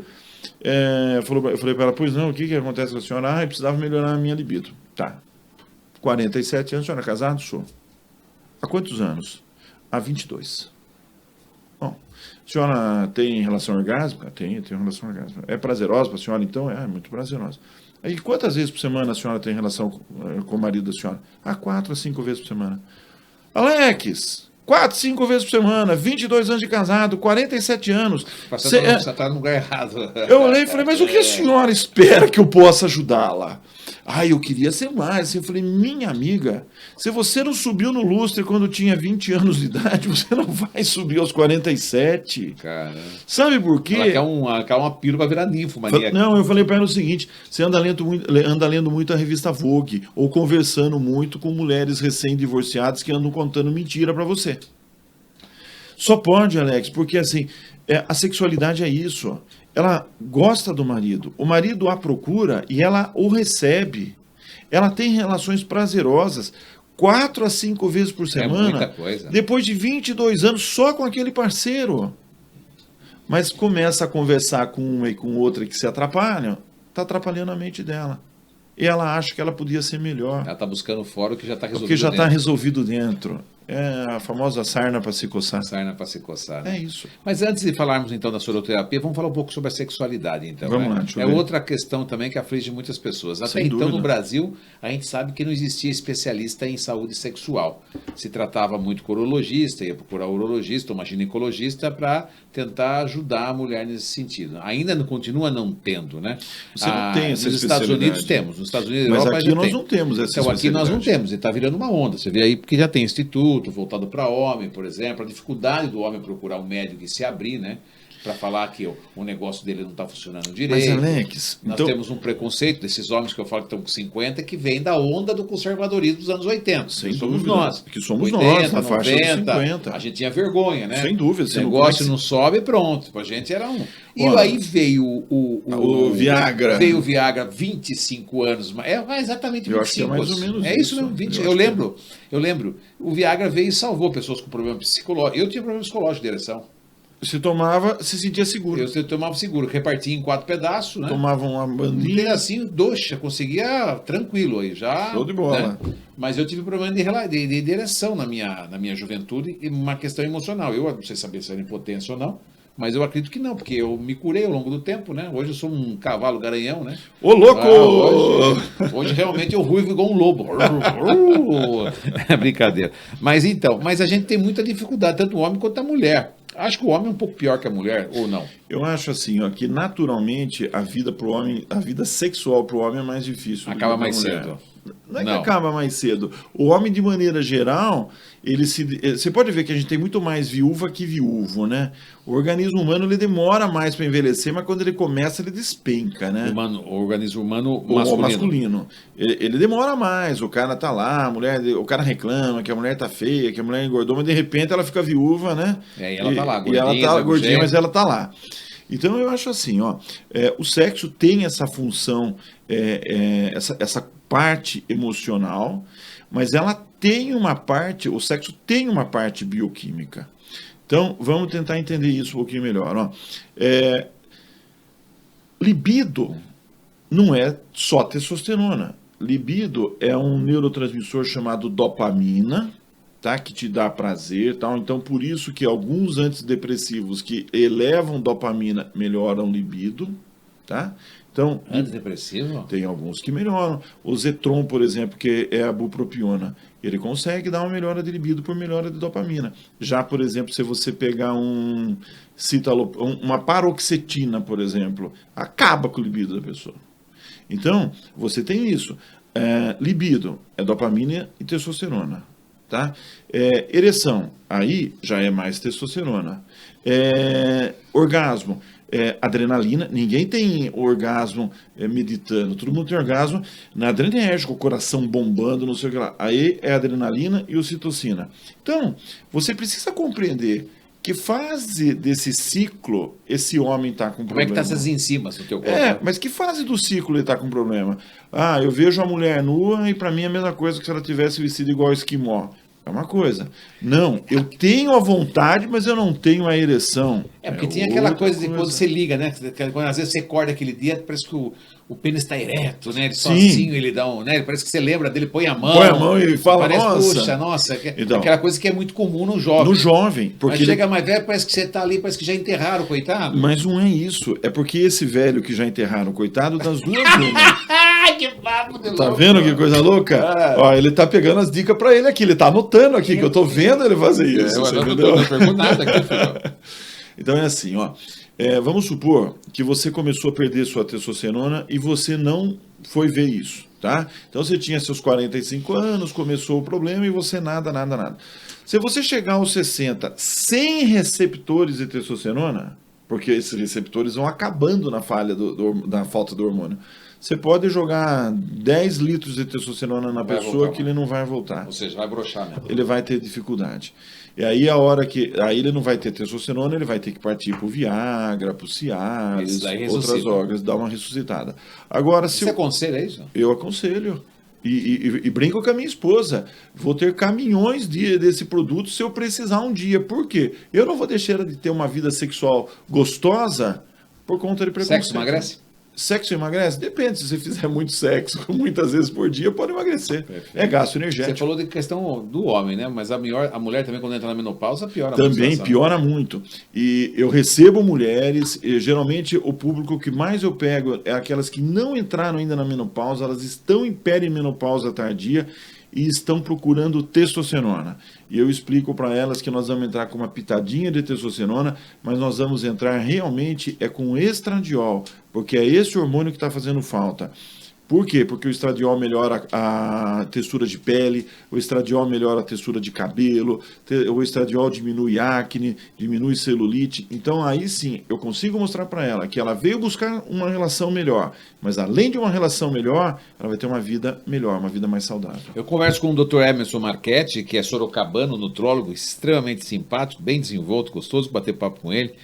eu falei para ela, pois não, o que acontece com a senhora? Eu precisava melhorar a minha libido. Tá. 47 anos, a senhora é casada? Sou. Há quantos anos? Há 22. Bom, a senhora tem relação orgásmica? Tenho relação orgásmica. É prazerosa para a senhora, então? É muito prazerosa. Aí, quantas vezes por semana a senhora tem relação com o marido da senhora? 4 a 5 vezes por semana. Alex, 4, 5 vezes por semana, 22 anos de casado, 47 anos. Você está no lugar errado. Eu olhei e falei, mas o que a senhora espera que eu possa ajudá-la? Eu queria ser mais. Eu falei, minha amiga, se você não subiu no lustre quando tinha 20 anos de idade, você não vai subir aos 47. Cara. Sabe por quê? Ela quer uma pílula para virar ninfomaníaca. Não, eu falei para ela o seguinte, você anda lendo muito a revista Vogue, ou conversando muito com mulheres recém-divorciadas que andam contando mentira para você. Só pode, Alex, porque assim, a sexualidade é isso. Ela gosta do marido, o marido a procura e ela o recebe. Ela tem relações prazerosas 4 a 5 vezes por semana, muita coisa. Depois de 22 anos só com aquele parceiro. Mas começa a conversar com uma e com outra que se atrapalham, está atrapalhando a mente dela. E ela acha que ela podia ser melhor. Ela está buscando fora o que já está resolvido dentro. O que já está resolvido dentro. É a famosa sarna para se coçar. Sarna para se coçar. Né? É isso. Mas antes de falarmos então da soroterapia, vamos falar um pouco sobre a sexualidade então. Vamos lá, É outra questão também que aflige muitas pessoas. Até então no Brasil, a gente sabe que não existia especialista em saúde sexual. Se tratava muito com urologista, ia procurar um urologista ou uma ginecologista para tentar ajudar a mulher nesse sentido. Ainda não continua não tendo, né? Você não tem essa Nos Estados Unidos temos. Nos Estados Unidos, mas Europa, aqui nós não temos essa Então aqui nós não temos. E está virando uma onda. Você vê aí porque já tem instituto voltado para homem, por exemplo, a dificuldade do homem procurar um médico e se abrir, né? para falar que o negócio dele não está funcionando direito. Mas, Alex, nós temos um preconceito desses homens que eu falo que estão com 50, que vem da onda do conservadorismo dos anos 80. Sem somos dúvida, nós. Que somos 80, nós, na 90, faixa dos 50. A gente tinha vergonha, né? Sem dúvida. O negócio não sobe, pronto. Pra gente era um. E aí veio o Viagra. Veio o Viagra 25 anos. Exatamente 25. Eu acho que é mais ou menos isso mesmo, 20. Eu lembro. O Viagra veio e salvou pessoas com problema psicológico. Eu tinha problema psicológico de ereção. Você tomava, se sentia seguro. Eu tomava seguro, repartia em 4 pedaços, né? Tomava uma bandinha. Um pedacinho, doxa, conseguia tranquilo aí, já. Show de bola. Né? Mas eu tive problema de ereção na minha juventude e uma questão emocional. Eu não sei saber se era impotência ou não, mas eu acredito que não, porque eu me curei ao longo do tempo, né? Hoje eu sou um cavalo garanhão, né? Ô, louco! Hoje realmente eu ruivo igual um lobo. É brincadeira. Mas a gente tem muita dificuldade, tanto o homem quanto a mulher. Acho que o homem é um pouco pior que a mulher, ou não? Eu acho assim, ó, que naturalmente a vida pro homem, a vida sexual para o homem é mais difícil. Acaba mais cedo. Não é que acaba mais cedo. O homem, de maneira geral, você pode ver que a gente tem muito mais viúva que viúvo, né? O organismo humano ele demora mais para envelhecer, mas quando ele começa, ele despenca, né? O organismo humano masculino. Ele demora mais. O cara tá lá, o cara reclama que a mulher tá feia, que a mulher engordou, mas de repente ela fica viúva, né? E ela tá lá, gordinha. E ela tá gordinha, mas ela tá lá. Então eu acho assim, ó, o sexo tem essa função, essa parte emocional, mas ela tem uma parte, o sexo tem uma parte bioquímica. Então vamos tentar entender isso um pouquinho melhor. Ó. Libido não é só testosterona. Libido é um neurotransmissor chamado dopamina, tá? Que te dá prazer, tal. Então, por isso que alguns antidepressivos que elevam dopamina melhoram libido, tá? Então, antidepressivo? Tem alguns que melhoram. O Zetron, por exemplo, que é a bupropiona, ele consegue dar uma melhora de libido por melhora de dopamina. Já, por exemplo, se você pegar uma paroxetina, por exemplo, acaba com o libido da pessoa. Então, você tem isso. Libido é dopamina e testosterona. Tá? Ereção, aí já é mais testosterona. Orgasmo, adrenalina. Ninguém tem orgasmo meditando. Todo mundo tem orgasmo na adrenérgica, o coração bombando, não sei o que lá. Aí é adrenalina e ocitocina. Então, você precisa compreender que fase desse ciclo esse homem está com problema. Como é que está essas enzimas no teu corpo? Mas que fase do ciclo ele está com problema? Eu vejo a mulher nua e para mim é a mesma coisa que se ela tivesse vestido igual esquimó. É uma coisa. Não, eu tenho a vontade, mas eu não tenho a ereção. Porque tinha aquela coisa de quando você liga, né? Quando às vezes você acorda aquele dia, parece que o pênis está ereto, né? Ele sozinho, ele dá né? Parece que você lembra dele, põe a mão e fala, parece, nossa. Então, aquela coisa que é muito comum no jovem. No jovem. Porque mas chega mais velho, parece que você está ali, parece que já enterraram, coitado. Mas não é isso. É porque esse velho que já enterraram, coitado, das duas que papo de louco. Tá vendo que coisa louca? Ó, ele tá pegando as dicas pra ele aqui, ele tá anotando aqui, que eu tô vendo ele fazer isso. Eu não tô perguntando nada aqui, filho. Então é assim, ó. Vamos supor que você começou a perder sua testosterona e você não foi ver isso, tá? Então você tinha seus 45 anos, começou o problema e você nada. Se você chegar aos 60 sem receptores de testosterona, porque esses receptores vão acabando na falha da falta do hormônio, você pode jogar 10 litros de testosterona na pessoa que ele não vai voltar. Ou seja, vai broxar mesmo. Ele vai ter dificuldade. E aí aí ele não vai ter testosterona, ele vai ter que partir pro Viagra, pro Cialis, outras drogas, dar uma ressuscitada. Agora, você aconselha isso? Eu aconselho. E brinco com a minha esposa. Vou ter caminhões desse produto se eu precisar um dia. Por quê? Eu não vou deixar de ter uma vida sexual gostosa por conta de preconceito. Sexo emagrece? Sexo emagrece? Depende. Se você fizer muito sexo muitas vezes por dia, pode emagrecer. Perfeito. É gasto energético. Você falou de questão do homem, né? Mas a mulher também, quando entra na menopausa, piora muito. Também piora muito. E eu recebo mulheres, e geralmente o público que mais eu pego é aquelas que não entraram ainda na menopausa, elas estão em perimenopausa tardia e estão procurando testosterona. E eu explico para elas que nós vamos entrar com uma pitadinha de testosterona, mas nós vamos entrar realmente com estradiol, porque é esse hormônio que está fazendo falta. Por quê? Porque o estradiol melhora a textura de pele, o estradiol melhora a textura de cabelo, o estradiol diminui acne, diminui celulite. Então aí sim, eu consigo mostrar para ela que ela veio buscar uma relação melhor, mas além de uma relação melhor, ela vai ter uma vida melhor, uma vida mais saudável. Eu converso com o Dr. Emerson Marchetti, que é sorocabano, nutrólogo, extremamente simpático, bem desenvolto, gostoso bater papo com ele.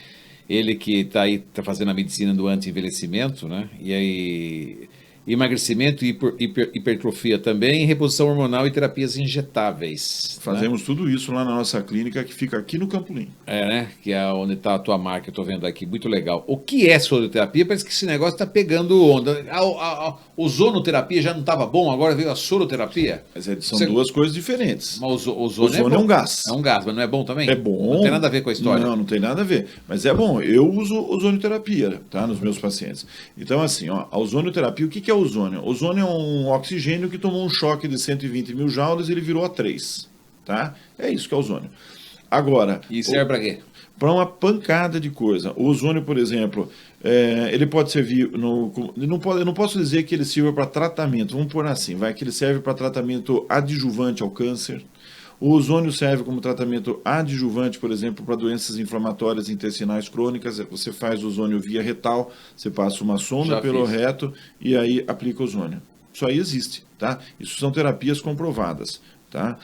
Ele que está aí, está fazendo a medicina do anti-envelhecimento, né? E aí, emagrecimento, hipertrofia também, reposição hormonal e terapias injetáveis. Fazemos, né? tudo isso lá na nossa clínica, que fica aqui no Campolim. Né? Que é onde está a tua marca, eu estou vendo aqui, muito legal. O que é soroterapia? Parece que esse negócio está pegando onda. A ozonoterapia já não estava bom, agora veio a soroterapia. Mas são duas coisas diferentes. Mas o ozônio é um gás. É um gás, mas não é bom também? É bom. Não tem nada a ver com a história. Não tem nada a ver. Mas é bom. Eu uso ozonioterapia, tá, nos meus pacientes. Então, assim, ó, a ozonioterapia, o que é ozônio? Ozônio é um oxigênio que tomou um choque de 120 mil joules e ele virou a 3. Tá? É isso que é ozônio. Agora... E serve para quê? Para uma pancada de coisa. O ozônio, por exemplo, ele pode servir... eu não posso dizer que ele sirva para tratamento. Vamos pôr assim, que ele serve para tratamento adjuvante ao câncer. O ozônio serve como tratamento adjuvante, por exemplo, para doenças inflamatórias intestinais crônicas. Você faz ozônio via retal, você passa uma sonda pelo reto e aí aplica ozônio. Isso aí existe, tá? Isso são terapias comprovadas, tá?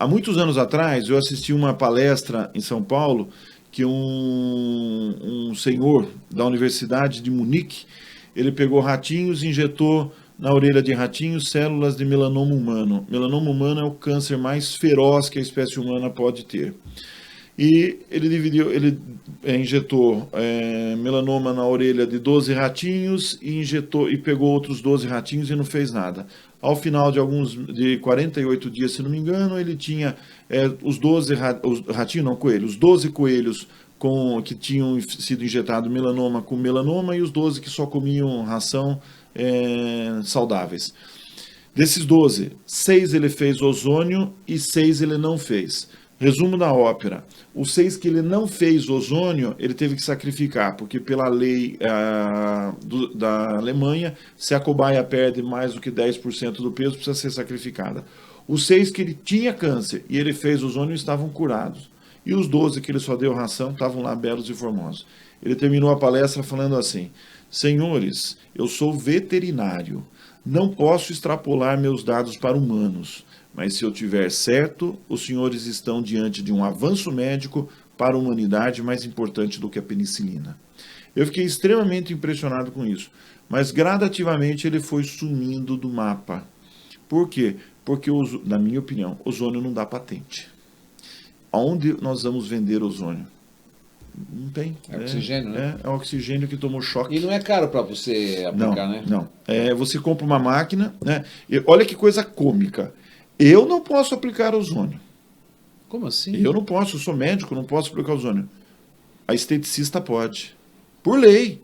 Há muitos anos atrás, eu assisti uma palestra em São Paulo que um senhor da Universidade de Munique, ele pegou ratinhos e injetou na orelha de ratinhos células de melanoma humano. Melanoma humano é o câncer mais feroz que a espécie humana pode ter. E ele injetou melanoma na orelha de 12 ratinhos e pegou outros 12 ratinhos e não fez nada. Ao final de 48 dias, se não me engano, ele tinha os 12 os 12 coelhos que tinham sido injetados melanoma com melanoma e os 12 que só comiam ração saudáveis. Desses 12, 6 ele fez ozônio e 6 ele não fez. Resumo da ópera: os 6 que ele não fez ozônio, ele teve que sacrificar, porque pela lei da Alemanha, se a cobaia perde mais do que 10% do peso, precisa ser sacrificada. Os 6 que ele tinha câncer e ele fez ozônio estavam curados. E os 12 que ele só deu ração estavam lá belos e formosos. Ele terminou a palestra falando assim: senhores, eu sou veterinário, não posso extrapolar meus dados para humanos. Mas se eu tiver certo, os senhores estão diante de um avanço médico para a humanidade mais importante do que a penicilina. Eu fiquei extremamente impressionado com isso. Mas gradativamente ele foi sumindo do mapa. Por quê? Porque, na minha opinião, ozônio não dá patente. Aonde nós vamos vender ozônio? Não tem. É oxigênio, né? É oxigênio que tomou choque. E não é caro para você aplicar, né? Não. Você compra uma máquina, né? E olha que coisa cômica. Eu não posso aplicar ozônio. Como assim? Eu não posso, eu sou médico, não posso aplicar ozônio. A esteticista pode. Por lei.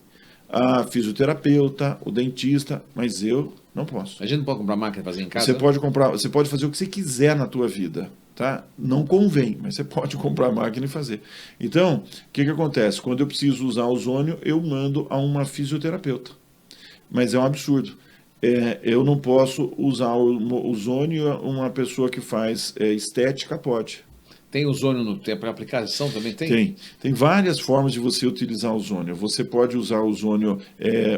A fisioterapeuta, o dentista, mas eu não posso. A gente não pode comprar máquina e fazer em casa? Você pode fazer o que você quiser na tua vida, tá? Não convém, mas você pode comprar a máquina e fazer. Então, o que acontece? Quando eu preciso usar ozônio, eu mando a uma fisioterapeuta. Mas é um absurdo. Eu não posso usar o ozônio, uma pessoa que faz estética pode. Tem ozônio para aplicação também? Tem? Tem várias formas de você utilizar ozônio. Você pode usar ozônio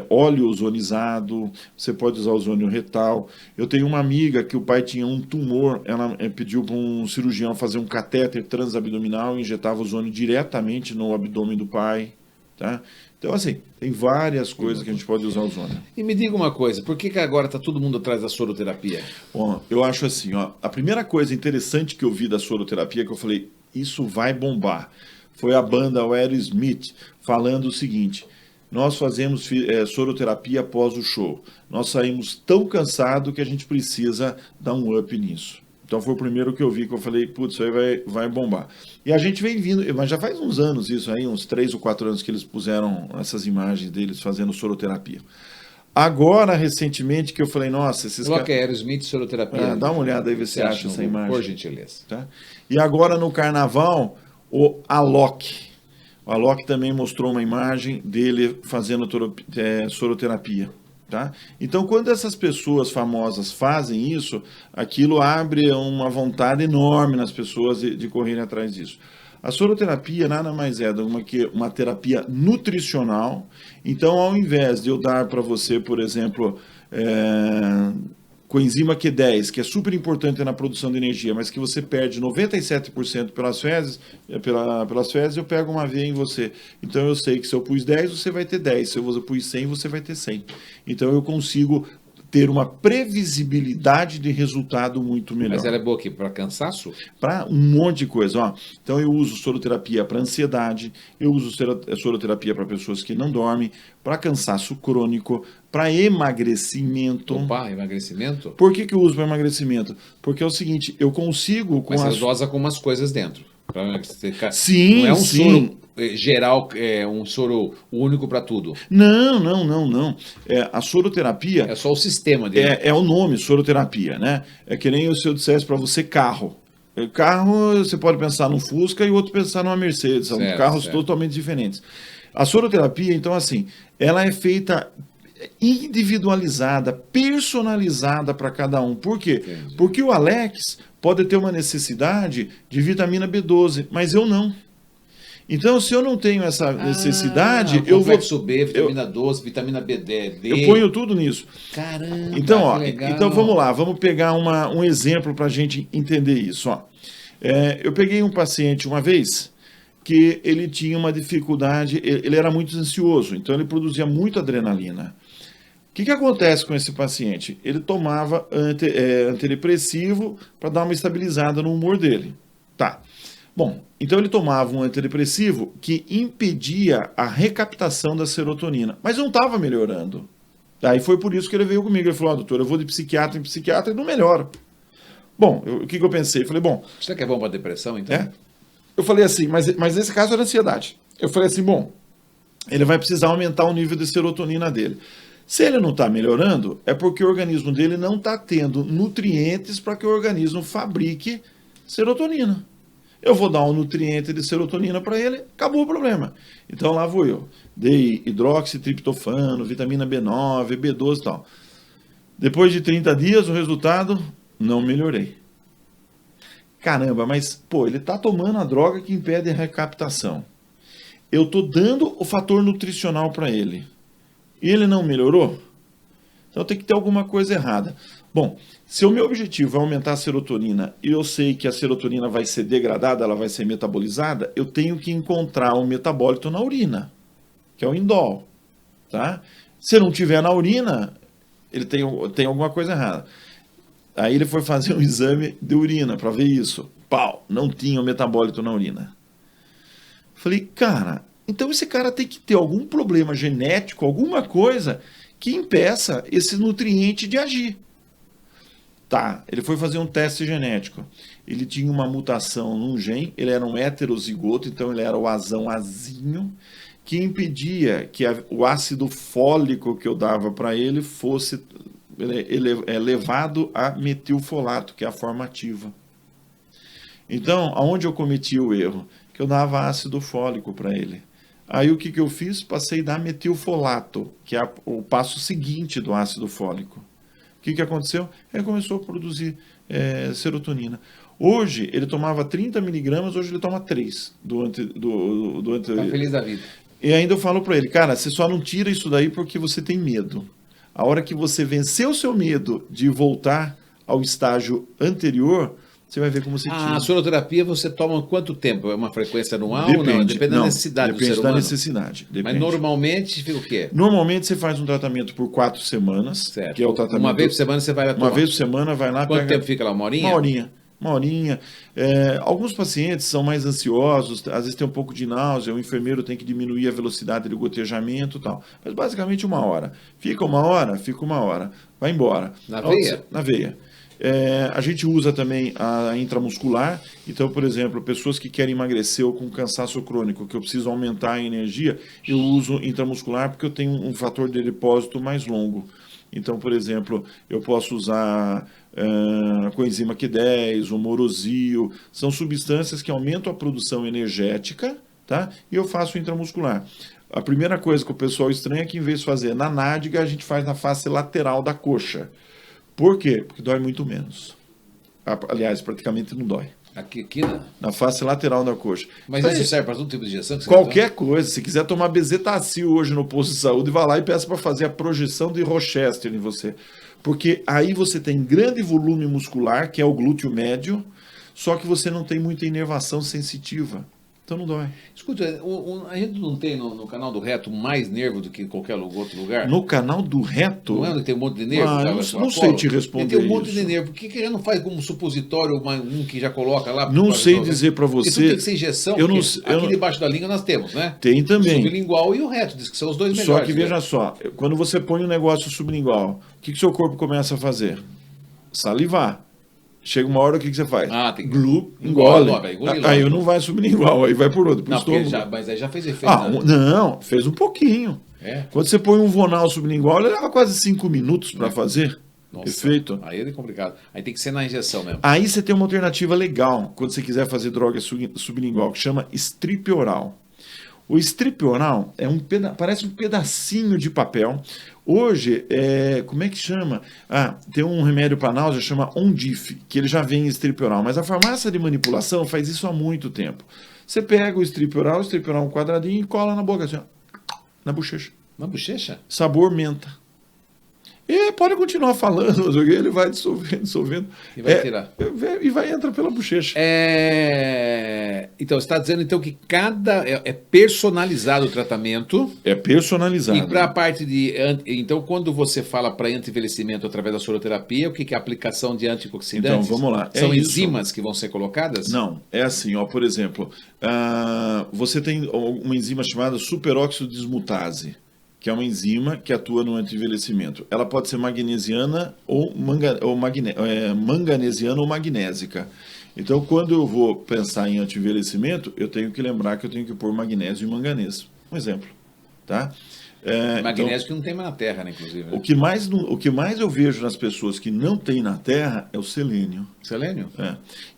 óleo ozonizado, você pode usar ozônio retal. Eu tenho uma amiga que o pai tinha um tumor, ela pediu para um cirurgião fazer um catéter transabdominal e injetava ozônio diretamente no abdômen do pai. Tá? Então, assim, tem várias coisas que a gente pode usar ozônio. E me diga uma coisa, por que agora está todo mundo atrás da soroterapia? Bom, eu acho assim, a primeira coisa interessante que eu vi da soroterapia, que eu falei, isso vai bombar, foi a banda Aerosmith falando o seguinte: nós fazemos soroterapia após o show, nós saímos tão cansados que a gente precisa dar um up nisso. Então foi o primeiro que eu vi, que eu falei, putz, isso aí vai bombar. E a gente vem vindo, mas já faz uns anos isso aí, uns 3 ou 4 anos que eles puseram essas imagens deles fazendo soroterapia. Agora, recentemente, que eu falei, nossa, esses caras... Coloca Aerosmith soroterapia. Dá uma olhada aí, vê se acha essa imagem. Por gentileza. Tá? E agora no carnaval, o Alok. O Alok também mostrou uma imagem dele fazendo soroterapia. Tá? Então, quando essas pessoas famosas fazem isso, aquilo abre uma vontade enorme nas pessoas de correrem atrás disso. A soroterapia nada mais é do que uma terapia nutricional. Então, ao invés de eu dar para você, por exemplo, coenzima Q10, que é super importante na produção de energia, mas que você perde 97% pelas fezes, eu pego uma veia em você. Então eu sei que se eu pus 10, você vai ter 10. Se eu pus 100, você vai ter 100. Então eu consigo ter uma previsibilidade de resultado muito melhor. Mas ela é boa aqui para cansaço? Para um monte de coisa. Ó. Então eu uso soroterapia para ansiedade, eu uso soroterapia para pessoas que não dormem, para cansaço crônico, para emagrecimento. Opa, emagrecimento? Por que eu uso para emagrecimento? Porque é o seguinte, eu consigo... Mas você dosa com umas coisas dentro. Sim, não é um sim. soro geral, é um soro único para tudo. Não. A soroterapia... É só o sistema dele. É o nome, soroterapia, né? É que nem se eu dissesse para você carro. Carro, você pode pensar num Fusca e o outro pensar numa Mercedes. São carros totalmente diferentes. A soroterapia, então, assim, ela é feita individualizada, personalizada para cada um. Por quê? Entendi. Porque o Alex pode ter uma necessidade de vitamina B12, mas eu não. Então, se eu não tenho essa necessidade, eu vou... Complexo B, vitamina 12, vitamina B10. Eu ponho tudo nisso. Caramba, então, ó, então vamos lá, vamos pegar um exemplo para a gente entender isso. Ó. Eu peguei um paciente uma vez que ele tinha uma dificuldade, ele era muito ansioso, então ele produzia muita adrenalina. O que acontece com esse paciente? Ele tomava antidepressivo para dar uma estabilizada no humor dele. Tá. Bom, então ele tomava um antidepressivo que impedia a recaptação da serotonina, mas não estava melhorando. Aí foi por isso que ele veio comigo. Ele falou, doutor, eu vou de psiquiatra em psiquiatra e não melhora. Bom, o que eu pensei? Eu falei, bom... Você quer bom para depressão, então? Eu falei assim, mas nesse caso era ansiedade. Eu falei assim, bom, ele vai precisar aumentar o nível de serotonina dele. Se ele não está melhorando, é porque o organismo dele não está tendo nutrientes para que o organismo fabrique serotonina. Eu vou dar um nutriente de serotonina para ele, acabou o problema. Então lá vou eu. Dei hidroxitriptofano, vitamina B9, B12 e tal. Depois de 30 dias, o resultado, não melhorei. Caramba, mas, pô, ele tá tomando a droga que impede a recaptação. Eu tô dando o fator nutricional para ele. E ele não melhorou? Então tem que ter alguma coisa errada. Bom, se o meu objetivo é aumentar a serotonina e eu sei que a serotonina vai ser degradada, ela vai ser metabolizada, eu tenho que encontrar um metabólito na urina, que é o indol. Tá? Se não tiver na urina, ele tem alguma coisa errada. Aí ele foi fazer um exame de urina para ver isso. Pau, não tinha o metabólito na urina. Falei, cara, então esse cara tem que ter algum problema genético, alguma coisa que impeça esse nutriente de agir. Tá, ele foi fazer um teste genético. Ele tinha uma mutação num gene, ele era um heterozigoto, então ele era o azão azinho, que impedia que o ácido fólico que eu dava para ele fosse levado a metilfolato, que é a forma ativa. Então, aonde eu cometi o erro? Que eu dava ácido fólico para ele. Aí o que eu fiz? Passei a dar metilfolato, que é o passo seguinte do ácido fólico. O que aconteceu? Ele começou a produzir serotonina. Hoje, ele tomava 30 miligramas, hoje ele toma 3 do Tá feliz da vida. E ainda eu falo para ele, cara, você só não tira isso daí porque você tem medo. A hora que você vencer o seu medo de voltar ao estágio anterior, você vai ver como você tira. A soroterapia você toma quanto tempo? É uma frequência anual ou não? Depende da necessidade do ser humano? Depende da necessidade. Mas normalmente fica o quê? Normalmente você faz um tratamento por 4 semanas. Certo. Que é o tratamento... Uma vez por semana você vai atuar? Uma vez por semana vai lá... Quanto tempo fica lá? Uma horinha? Uma horinha. Alguns pacientes são mais ansiosos, às vezes tem um pouco de náusea, o enfermeiro tem que diminuir a velocidade do gotejamento e tal. Mas basicamente 1 hora. Fica 1 hora, vai embora. Na veia? Na veia. A gente usa também a intramuscular. Então, por exemplo, pessoas que querem emagrecer ou com cansaço crônico, que eu preciso aumentar a energia, eu uso intramuscular porque eu tenho um fator de depósito mais longo. Então, por exemplo, eu posso usar coenzima Q10, o morosio, são substâncias que aumentam a produção energética, tá? E eu faço intramuscular. A primeira coisa que o pessoal estranha é que, em vez de fazer na nádega, a gente faz na face lateral da coxa. Por quê? Porque dói muito menos. Aliás, praticamente não dói. Aqui né? Na face lateral da coxa. Mas então, isso serve para todo tipo de injeção? Qualquer coisa. Se quiser tomar Bezetacil hoje no posto de saúde, vai lá e peça para fazer a projeção de Rochester em você. Porque aí você tem grande volume muscular, que é o glúteo médio, só que você não tem muita inervação sensitiva. Então não dói. Escuta, a gente não tem no canal do reto mais nervo do que qualquer outro lugar? No canal do reto? Não é onde tem um monte de nervo? Não sei te responder isso. Tem um monte de nervo. Por que já não faz como supositório um que já coloca lá? Não sei dizer para você. Isso tem que ser injeção. Aqui debaixo da língua nós temos, né? Tem também. O sublingual e o reto, diz que são os dois melhores. Só que veja só, quando você põe um negócio sublingual, o que seu corpo começa a fazer? Salivar. Chega uma hora, o que você faz? Tem engole. Aí não vai sublingual, aí vai por outro. Não, mas aí já fez efeito. Não, fez um pouquinho. É. Quando você põe um vonal sublingual, ele leva quase 5 minutos para fazer. Nossa, efeito. Aí é complicado. Aí tem que ser na injeção mesmo. Aí você tem uma alternativa legal, quando você quiser fazer droga sublingual, que chama strip oral. O strip oral parece um pedacinho de papel. Hoje, como é que chama? Tem um remédio para náusea, chama Ondif, que ele já vem em strip oral. Mas a farmácia de manipulação faz isso há muito tempo. Você pega o strip oral um quadradinho e cola na boca, assim, ó, na bochecha. Na bochecha? Sabor menta. E pode continuar falando, mas ele vai dissolvendo. E vai tirar. E vai entrar pela bochecha. Então, você está dizendo que é personalizado o tratamento. É personalizado. E para a parte de... Então, quando você fala para anti-envelhecimento através da soroterapia, o que é a aplicação de antioxidantes? Então, vamos lá. São enzimas que vão ser colocadas? Não, é assim, por exemplo, você tem uma enzima chamada superóxido dismutase, que é uma enzima que atua no anti-envelhecimento. Ela pode ser magnesiana ou manganesiana ou magnésica. Então, quando eu vou pensar em anti-envelhecimento, eu tenho que lembrar que eu tenho que pôr magnésio e manganês. Um exemplo. Tá? Magnésio que não tem mais na Terra, né, inclusive. Né? O que mais eu vejo nas pessoas que não tem na Terra é o selênio. Selênio?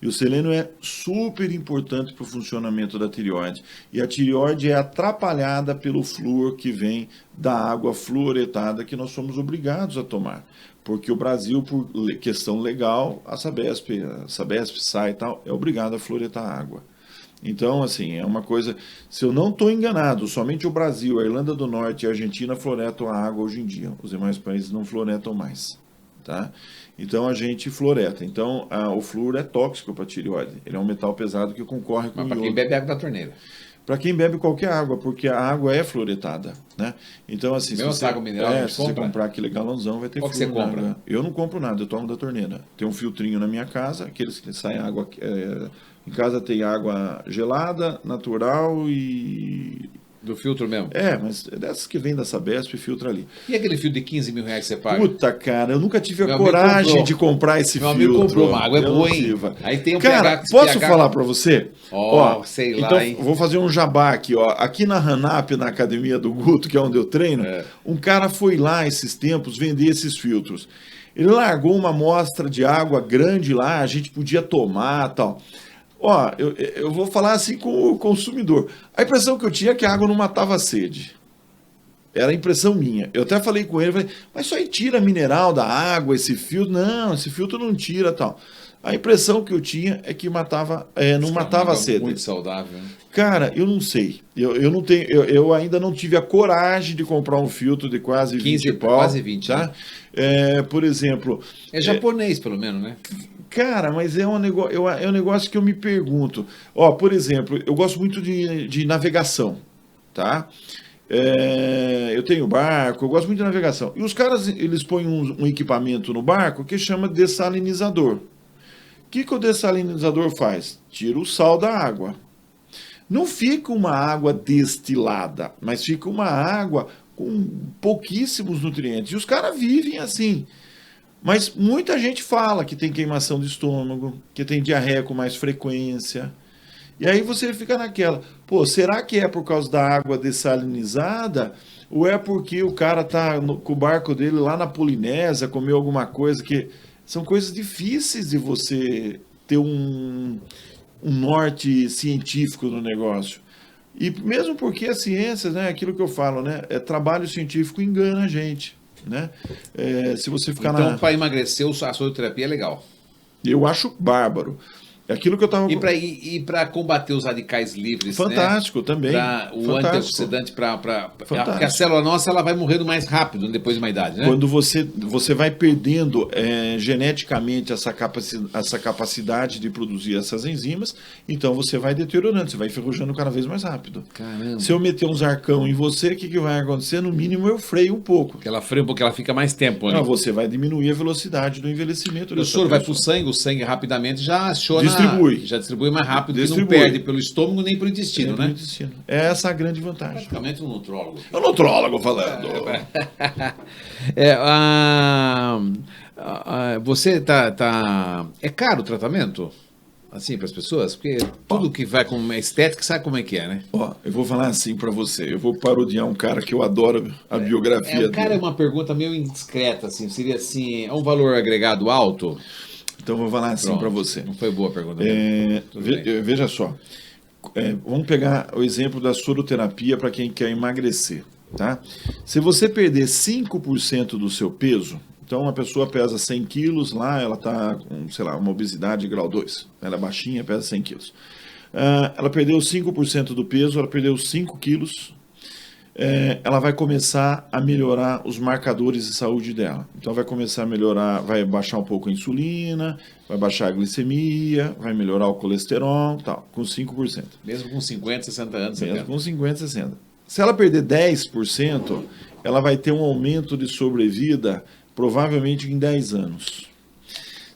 E o selênio é super importante para o funcionamento da tireoide. E a tireoide é atrapalhada pelo flúor que vem da água fluoretada que nós somos obrigados a tomar. Porque o Brasil, por questão legal, a Sabesp, SAI e tal, é obrigado a fluoretar a água. Então, assim, é uma coisa... Se eu não estou enganado, somente o Brasil, a Irlanda do Norte e a Argentina floretam a água hoje em dia. Os demais países não floretam mais. Tá? Então, a gente floreta. Então, o flúor é tóxico para a tireoide. Ele é um metal pesado que concorre com o iodo. Mas para quem bebe água da torneira. Para quem bebe qualquer água, porque a água é fluoretada. Né? Então, assim, se você, água mineral, se você comprar aquele galãozão, vai ter flúor. Qual que você compra? Eu não compro nada, eu tomo da torneira. Tem um filtrinho na minha casa, aqueles que saem água... Em casa tem água gelada, natural e... Do filtro mesmo? Mas dessas que vem da Sabesp, filtra ali. E aquele filtro de 15 mil reais que você paga? Puta, cara, eu nunca tive a coragem de comprar esse filtro. Meu amigo comprou, uma água é boa, hein? Aí tem um cara, posso falar pra você? Sei lá, então, hein? Vou fazer um jabá aqui, Aqui na Hanap, na academia do Guto, que é onde eu treino, um cara foi lá esses tempos vender esses filtros. Ele largou uma amostra de água grande lá, a gente podia tomar e tal. Eu vou falar assim com o consumidor. A impressão que eu tinha é que a água não matava a sede. Era a impressão minha. Eu até falei com ele, mas isso aí tira mineral da água, esse filtro? Não, esse filtro não tira tal. A impressão que eu tinha é que não matava a sede. Muito saudável, né? Cara, eu não sei. Eu ainda não tive a coragem de comprar um filtro de quase 20 pau. Quase 20, tá? Né? Por exemplo... É japonês, pelo menos, né? Cara, mas é um negócio que eu me pergunto. Por exemplo, eu gosto muito de navegação, tá? Eu tenho barco, eu gosto muito de navegação. E os caras, eles põem um equipamento no barco que chama dessalinizador. O que o dessalinizador faz? Tira o sal da água. Não fica uma água destilada, mas fica uma água com pouquíssimos nutrientes. E os caras vivem assim. Mas muita gente fala que tem queimação de estômago, que tem diarreia com mais frequência. E aí você fica naquela, será que é por causa da água dessalinizada? Ou é porque o cara tá com o barco dele lá na Polinésia, comeu alguma coisa que... São coisas difíceis de você ter um norte científico no negócio. E mesmo porque a ciência, né, aquilo que eu falo, né, trabalho científico engana a gente, né? Se você ficar então, para emagrecer, a soroterapia é legal. Eu acho bárbaro. É aquilo que eu estava... E para combater os radicais livres, fantástico, né? Também. O antioxidante porque a célula nossa ela vai morrendo mais rápido depois de uma idade, né? Quando você vai perdendo geneticamente essa capacidade de produzir essas enzimas, então você vai deteriorando, você vai enferrujando cada vez mais rápido. Caramba. Se eu meter um zarcão em você, o que vai acontecer? No mínimo eu freio um pouco. Porque ela freia um pouco, ela fica mais tempo. Né? Não, você vai diminuir a velocidade do envelhecimento. O soro vai para o sangue rapidamente já aciona... Já distribui mais rápido, não perde pelo estômago nem pelo intestino, né? É essa a grande vantagem. Praticamente um nutrólogo. É um nutrólogo falando. Você tá... É caro o tratamento? Assim, para as pessoas? Porque tudo que vai com estética, sabe como é que é, né? Eu vou falar assim para você. Eu vou parodiar um cara que eu adoro a biografia dele. Cara, é uma pergunta meio indiscreta, assim. Seria assim, é um valor agregado alto? Então, eu vou falar assim para você. Não foi boa a pergunta. Veja só. Vamos pegar o exemplo da soroterapia para quem quer emagrecer. Tá? Se você perder 5% do seu peso, então uma pessoa pesa 100 quilos, lá ela está com, sei lá, uma obesidade grau 2. Ela é baixinha, pesa 100 quilos. Ela perdeu 5% do peso, ela perdeu 5 quilos. Ela vai começar a melhorar os marcadores de saúde dela. Então vai começar a melhorar, vai baixar um pouco a insulina, vai baixar a glicemia, vai melhorar o colesterol, tal, com 5%. Mesmo com 50, 60 anos. Mesmo com 50, 60. Se ela perder 10%, ela vai ter um aumento de sobrevida provavelmente em 10 anos.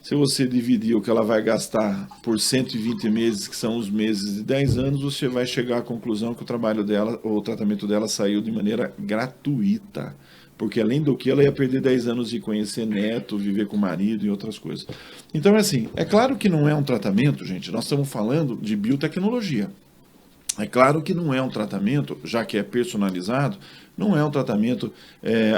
Se você dividir o que ela vai gastar por 120 meses, que são os meses de 10 anos, você vai chegar à conclusão que o trabalho dela, o tratamento dela saiu de maneira gratuita. Porque além do que, ela ia perder 10 anos de conhecer neto, viver com o marido e outras coisas. Então, assim, é claro que não é um tratamento, gente, nós estamos falando de biotecnologia. É claro que não é um tratamento, já que é personalizado, não é um tratamento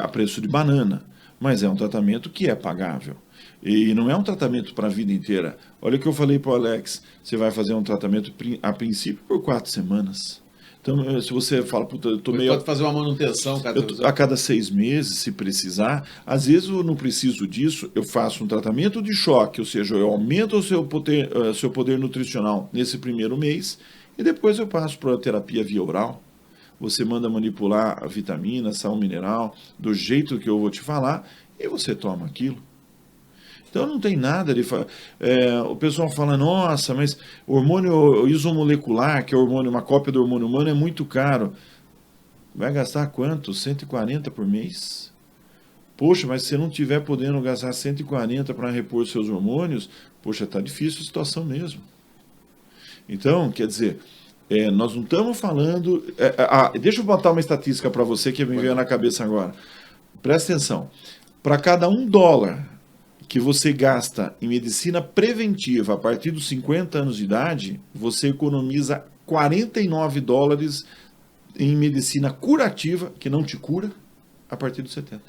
a preço de banana, mas é um tratamento que é pagável. E não é um tratamento para a vida inteira. Olha o que eu falei para o Alex, você vai fazer um tratamento a princípio por 4 semanas. Então, se você fala, puta, eu tô meio... Pode fazer uma manutenção a cada 6 meses, se precisar. Às vezes eu não preciso disso, eu faço um tratamento de choque, ou seja, eu aumento o seu poder nutricional nesse primeiro mês, e depois eu passo para a terapia via oral. Você manda manipular a vitamina, sal mineral, do jeito que eu vou te falar, e você toma aquilo. Então não tem nada de... o pessoal fala, nossa, mas o hormônio isomolecular, que é uma cópia do hormônio humano, é muito caro. Vai gastar quanto? 140 por mês? Poxa, mas se você não estiver podendo gastar 140 para repor seus hormônios, poxa, está difícil a situação mesmo. Então, quer dizer, nós não estamos falando... deixa eu botar uma estatística para você que me veio na cabeça agora. Presta atenção. Para cada $1 que você gasta em medicina preventiva a partir dos 50 anos de idade, você economiza $49 em medicina curativa, que não te cura, a partir dos 70.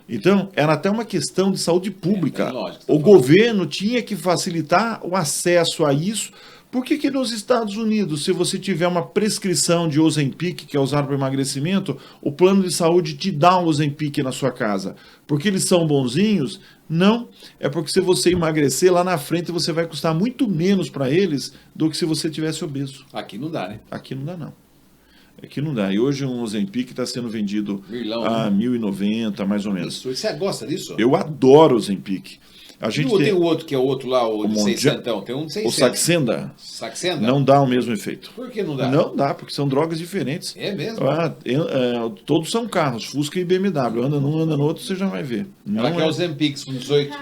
Então, era até uma questão de saúde pública. O governo tinha que facilitar o acesso a isso. Por que nos Estados Unidos, se você tiver uma prescrição de Ozempic, que é usado para emagrecimento, o plano de saúde te dá um Ozempic na sua casa? Porque eles são bonzinhos? Não. É porque se você emagrecer, lá na frente você vai custar muito menos para eles do que se você tivesse obeso. Aqui não dá, né? Aqui não dá, não. Aqui não dá. E hoje um Ozempic está sendo vendido a R$1.090, mais ou menos. Isso. Você gosta disso? Eu adoro Ozempic. Tem o outro que é o outro lá, o de 600. Tem um de 600. O Saxenda. Saxenda? Não dá o mesmo efeito. Por que não dá? Não dá, porque são drogas diferentes. É mesmo? Todos são carros, Fusca e BMW. Anda num, anda no outro, você já vai ver. Ela quer os Ozempic com 18.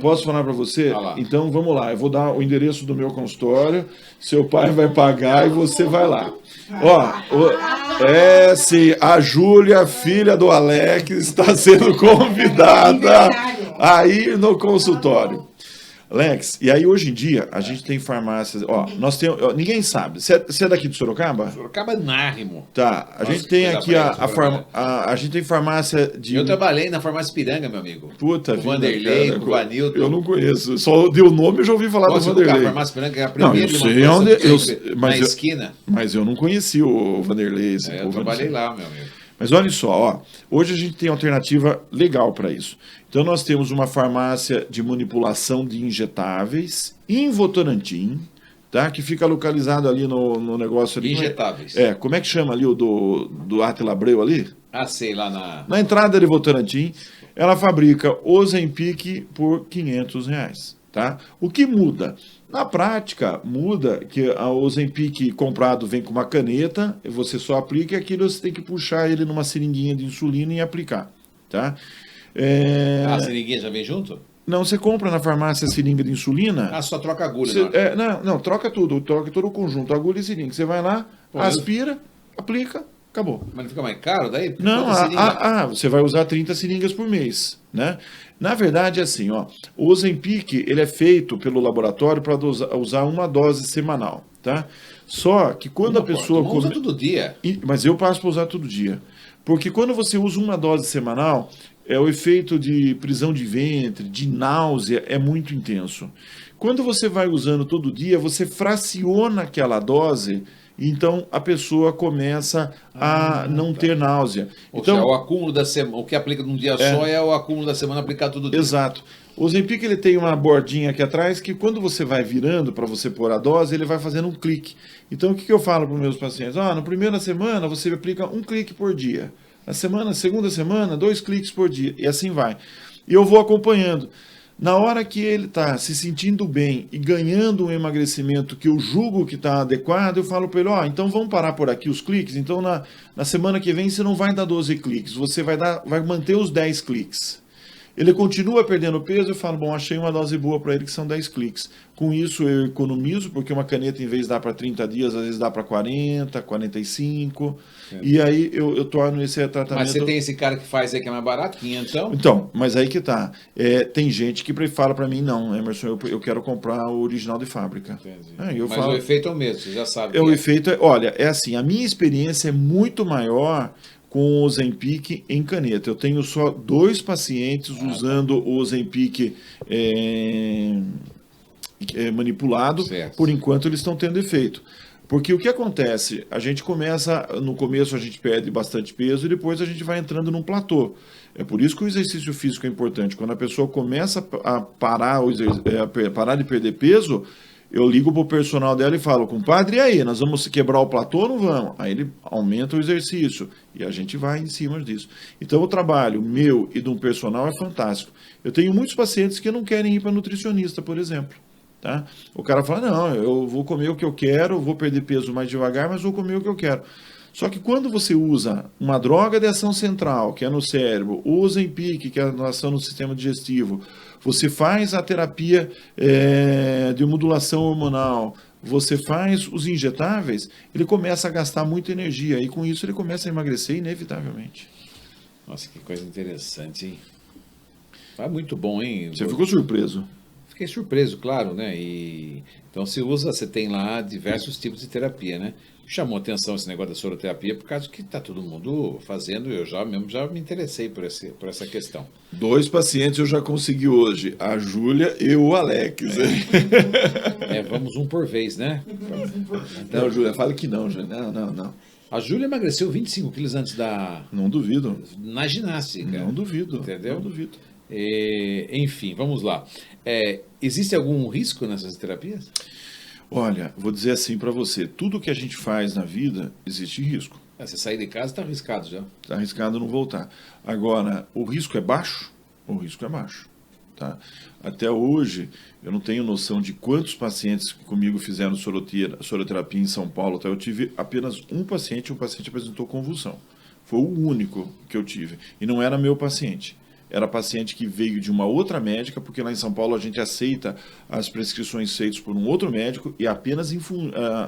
Posso falar para você? Então vamos lá, eu vou dar o endereço do meu consultório, seu pai vai pagar e você vai lá. Sim, a Júlia, filha do Alex, está sendo convidada a ir no consultório. Alex, e aí hoje em dia a gente tem farmácias, nós temos, ninguém sabe, você é daqui de Sorocaba? Sorocaba Nárrimo. Tá, a gente tem aqui a gente tem farmácia de... Eu trabalhei na farmácia Piranga, meu amigo. Puta vida, Vanderlei, com o Vanilton. Eu não conheço, só deu o nome, eu já ouvi falar do Vanderlei. A farmácia Piranga é a primeira na esquina. Mas eu não conheci o Vanderlei. Eu trabalhei lá, meu amigo. Mas olha só, hoje a gente tem alternativa legal para isso. Então nós temos uma farmácia de manipulação de injetáveis em Votorantim, tá? Que fica localizado ali no negócio ali. Injetáveis. Como é que chama ali o do Átila Abreu ali? Sei, lá na entrada de Votorantim. Ela fabrica Ozempic por R$500, tá? O que muda? Na prática, muda que a Ozempic comprado vem com uma caneta, você só aplica e aquilo você tem que puxar ele numa seringuinha de insulina e aplicar, tá? A seringuinha já vem junto? Não, você compra na farmácia a seringa de insulina. Só troca a agulha. Não, troca tudo, troca todo o conjunto, agulha e seringa. Você vai lá, aspira, aplica, acabou. Mas não fica mais caro daí? Não, você vai usar 30 seringas por mês, né? Na verdade, é assim, o Ozempic, ele é feito pelo laboratório para usar uma dose semanal, tá? Só que quando a pessoa... usa todo dia. Mas eu passo para usar todo dia. Porque quando você usa uma dose semanal, o efeito de prisão de ventre, de náusea, é muito intenso. Quando você vai usando todo dia, você fraciona aquela dose... Então a pessoa começa a não ter náusea. Então, seja, o acúmulo da semana, o que aplica num dia só é o acúmulo da semana aplicado todo dia. Exato. O Ozempic, ele tem uma bordinha aqui atrás que quando você vai virando para você pôr a dose, ele vai fazendo um clique. Então o que eu falo para os meus pacientes? Na primeira semana você aplica um clique por dia. Na segunda semana, 2 cliques por dia. E assim vai. E eu vou acompanhando. Na hora que ele está se sentindo bem e ganhando um emagrecimento que eu julgo que está adequado, eu falo para ele, então vamos parar por aqui os cliques. Então na semana que vem você não vai dar 12 cliques, você vai manter os 10 cliques. Ele continua perdendo peso, eu falo, achei uma dose boa para ele que são 10 cliques. Com isso eu economizo, porque uma caneta em vez de dar para 30 dias, às vezes dá para 40, 45. E aí eu torno esse tratamento... Mas você tem esse cara que faz aí que é mais barato, 500? Então, mas aí que tá. Tem gente que fala para mim, não, Emerson, eu quero comprar o original de fábrica. Mas o efeito é o mesmo, você já sabe. O efeito olha, é assim, a minha experiência é muito maior com o Ozempic em caneta. Eu tenho só 2 pacientes usando o Ozempic manipulado. Certo. Por enquanto eles estão tendo efeito. Porque o que acontece? A gente começa, no começo a gente perde bastante peso e depois a gente vai entrando num platô. É por isso que o exercício físico é importante. Quando a pessoa começa a parar de perder peso, eu ligo para o personal dela e falo, compadre, e aí, nós vamos quebrar o platô ou não vamos? Aí ele aumenta o exercício e a gente vai em cima disso. Então o trabalho meu e de um personal é fantástico. Eu tenho muitos pacientes que não querem ir para nutricionista, por exemplo. Tá? O cara fala, não, eu vou comer o que eu quero, vou perder peso mais devagar, mas vou comer o que eu quero. Só que quando você usa uma droga de ação central, que é no cérebro, o Ozempic, que é a ação no sistema digestivo, você faz a terapia de modulação hormonal, você faz os injetáveis, ele começa a gastar muita energia e com isso ele começa a emagrecer inevitavelmente. Nossa, que coisa interessante, hein? Tá muito bom, hein? Você ficou surpreso? Fiquei surpreso, claro, né? Então você tem lá diversos tipos de terapia, né? Chamou atenção esse negócio da soroterapia por causa que está todo mundo fazendo, eu já me interessei por essa questão. 2 pacientes eu já consegui hoje, a Júlia e o Alex. Vamos um por vez, né? Não, Júlia, fala que não, Júlia. Não. A Júlia emagreceu 25 quilos antes da... Não duvido. Na ginástica. Não duvido. Entendeu? Não duvido. Enfim, vamos lá. Existe algum risco nessas terapias? Olha, vou dizer assim para você, tudo que a gente faz na vida existe risco. Você sair de casa está arriscado já. Está arriscado não voltar. Agora, o risco é baixo? O risco é baixo. Tá? Até hoje, eu não tenho noção de quantos pacientes que comigo fizeram soroterapia em São Paulo. Tá? Eu tive apenas um paciente apresentou convulsão. Foi o único que eu tive. E não era meu paciente. Era paciente que veio de uma outra médica, porque lá em São Paulo a gente aceita as prescrições feitas por um outro médico e apenas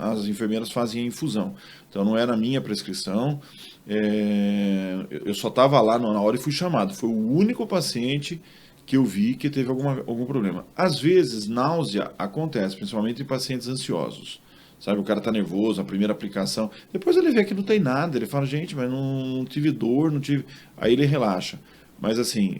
as enfermeiras fazem a infusão. Então não era a minha prescrição, eu só estava lá na hora e fui chamado. Foi o único paciente que eu vi que teve algum problema. Às vezes, náusea acontece, principalmente em pacientes ansiosos. Sabe, o cara tá nervoso, a primeira aplicação. Depois ele vê que não tem nada, ele fala, gente, mas não tive dor, não tive... Aí ele relaxa. Mas assim,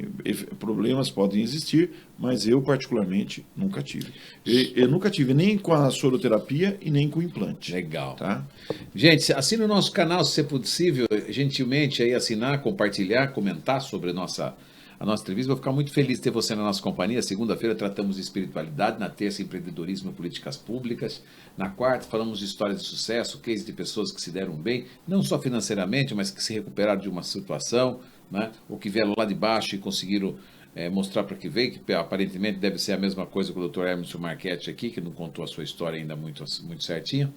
problemas podem existir, mas eu particularmente nunca tive. Eu nunca tive nem com a soroterapia e nem com o implante. Legal. Tá? Gente, assine o nosso canal, se for possível, gentilmente aí assinar, compartilhar, comentar sobre a nossa entrevista. Vou ficar muito feliz de ter você na nossa companhia. Segunda-feira tratamos de espiritualidade, na terça empreendedorismo e políticas públicas, na quarta falamos de histórias de sucesso, case de pessoas que se deram bem, não só financeiramente, mas que se recuperaram de uma situação, né? Ou que vieram lá de baixo e conseguiram mostrar para que veio, que aparentemente deve ser a mesma coisa que o Dr. Hermes Marchetti aqui, que não contou a sua história ainda muito certinha.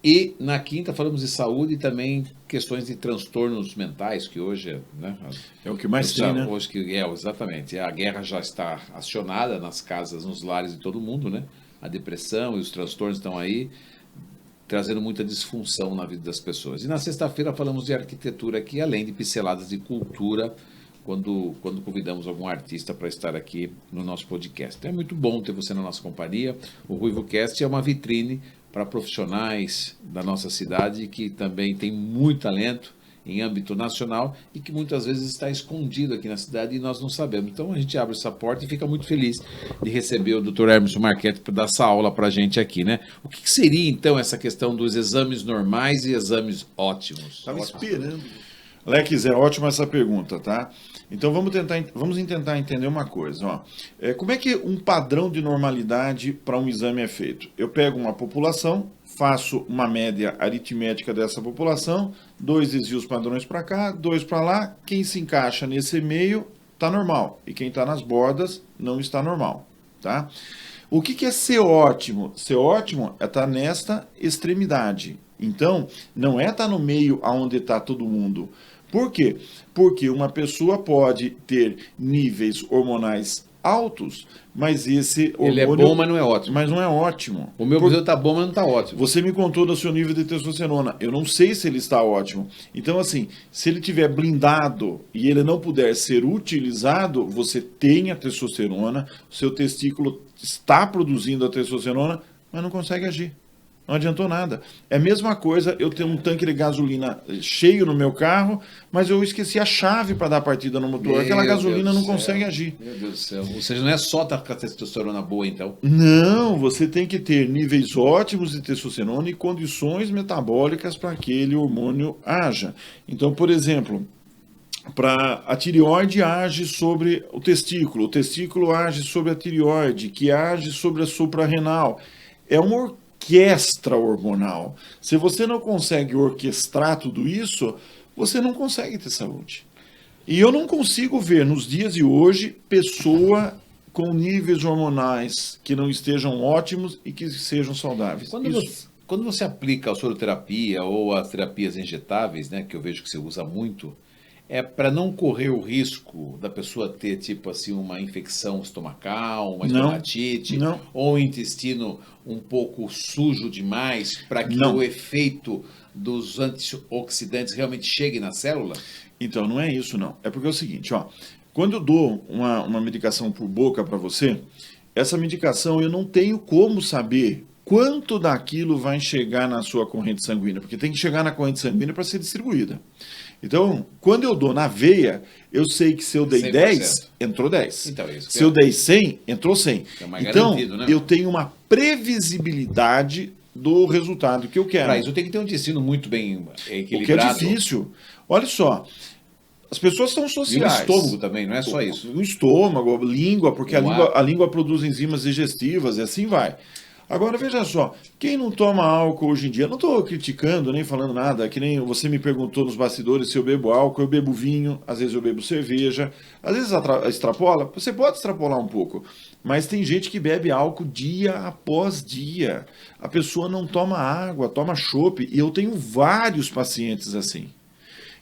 E na quinta falamos de saúde e também questões de transtornos mentais, que hoje né, é o que mais tem, né? Hoje exatamente. A guerra já está acionada nas casas, nos lares de todo mundo, né? A depressão e os transtornos estão aí, trazendo muita disfunção na vida das pessoas. E na sexta-feira falamos de arquitetura aqui, além de pinceladas de cultura, quando convidamos algum artista para estar aqui no nosso podcast. Então é muito bom ter você na nossa companhia. O RuivoCast é uma vitrine para profissionais da nossa cidade que também tem muito talento em âmbito nacional e que muitas vezes está escondido aqui na cidade e nós não sabemos. Então a gente abre essa porta e fica muito feliz de receber o Dr. Hermes Marchetti para dar essa aula para a gente aqui, né? O que seria então essa questão dos exames normais e exames ótimos? Estava esperando. Alex, é ótima essa pergunta, tá? Então vamos tentar entender uma coisa. Ó. Como é que um padrão de normalidade para um exame é feito? Eu pego uma população, faço uma média aritmética dessa população, 2 desvios padrões para cá, 2 para lá, quem se encaixa nesse meio está normal, e quem está nas bordas não está normal. Tá? O que é ser ótimo? Ser ótimo é estar nesta extremidade. Então, não é estar no meio onde está todo mundo. Por quê? Porque uma pessoa pode ter níveis hormonais altos, mas esse hormônio... Ele é bom, mas não é ótimo. Mas não é ótimo. O meu está bom, mas não está ótimo. Você me contou do seu nível de testosterona. Eu não sei se ele está ótimo. Então, assim, se ele estiver blindado e ele não puder ser utilizado, você tem a testosterona, o seu testículo está produzindo a testosterona, mas não consegue agir. Não adiantou nada. É a mesma coisa, eu tenho um tanque de gasolina cheio no meu carro, mas eu esqueci a chave para dar partida no motor. Aquela gasolina não consegue agir. Meu Deus do céu. Ou seja, não é só estar com a testosterona boa, então? Não, você tem que ter níveis ótimos de testosterona e condições metabólicas para que aquele hormônio haja. Então, por exemplo, a tireoide age sobre o testículo age sobre a tireoide, que age sobre a suprarrenal. É uma orquestra hormonal. Se você não consegue orquestrar tudo isso, você não consegue ter saúde. E eu não consigo ver nos dias de hoje pessoa com níveis hormonais que não estejam ótimos e que sejam saudáveis. Quando você aplica a soroterapia ou as terapias injetáveis, né, que eu vejo que você usa muito, é para não correr o risco da pessoa ter, tipo assim, uma infecção estomacal, uma estomatite, ou um intestino um pouco sujo demais, para que o efeito dos antioxidantes realmente chegue na célula? Então, não é isso, não. É porque é o seguinte, ó, quando eu dou uma medicação por boca para você, essa medicação eu não tenho como saber quanto daquilo vai chegar na sua corrente sanguínea, porque tem que chegar na corrente sanguínea para ser distribuída. Então, quando eu dou na veia, eu sei que se eu dei 100%. 10, entrou 10. Então, é isso se eu dei 100, entrou 100. Então, né? Eu tenho uma previsibilidade do resultado que eu quero. Para isso, tem que ter um intestino muito bem equilibrado. O que é difícil. Olha só, as pessoas são sociais. E o estômago também, não é só isso. O estômago, a língua, porque a língua produz enzimas digestivas e assim vai. Agora, veja só, quem não toma álcool hoje em dia, não estou criticando, nem falando nada, que nem você me perguntou nos bastidores se eu bebo álcool, eu bebo vinho, às vezes eu bebo cerveja, às vezes extrapola, você pode extrapolar um pouco, mas tem gente que bebe álcool dia após dia. A pessoa não toma água, toma chope, e eu tenho vários pacientes assim.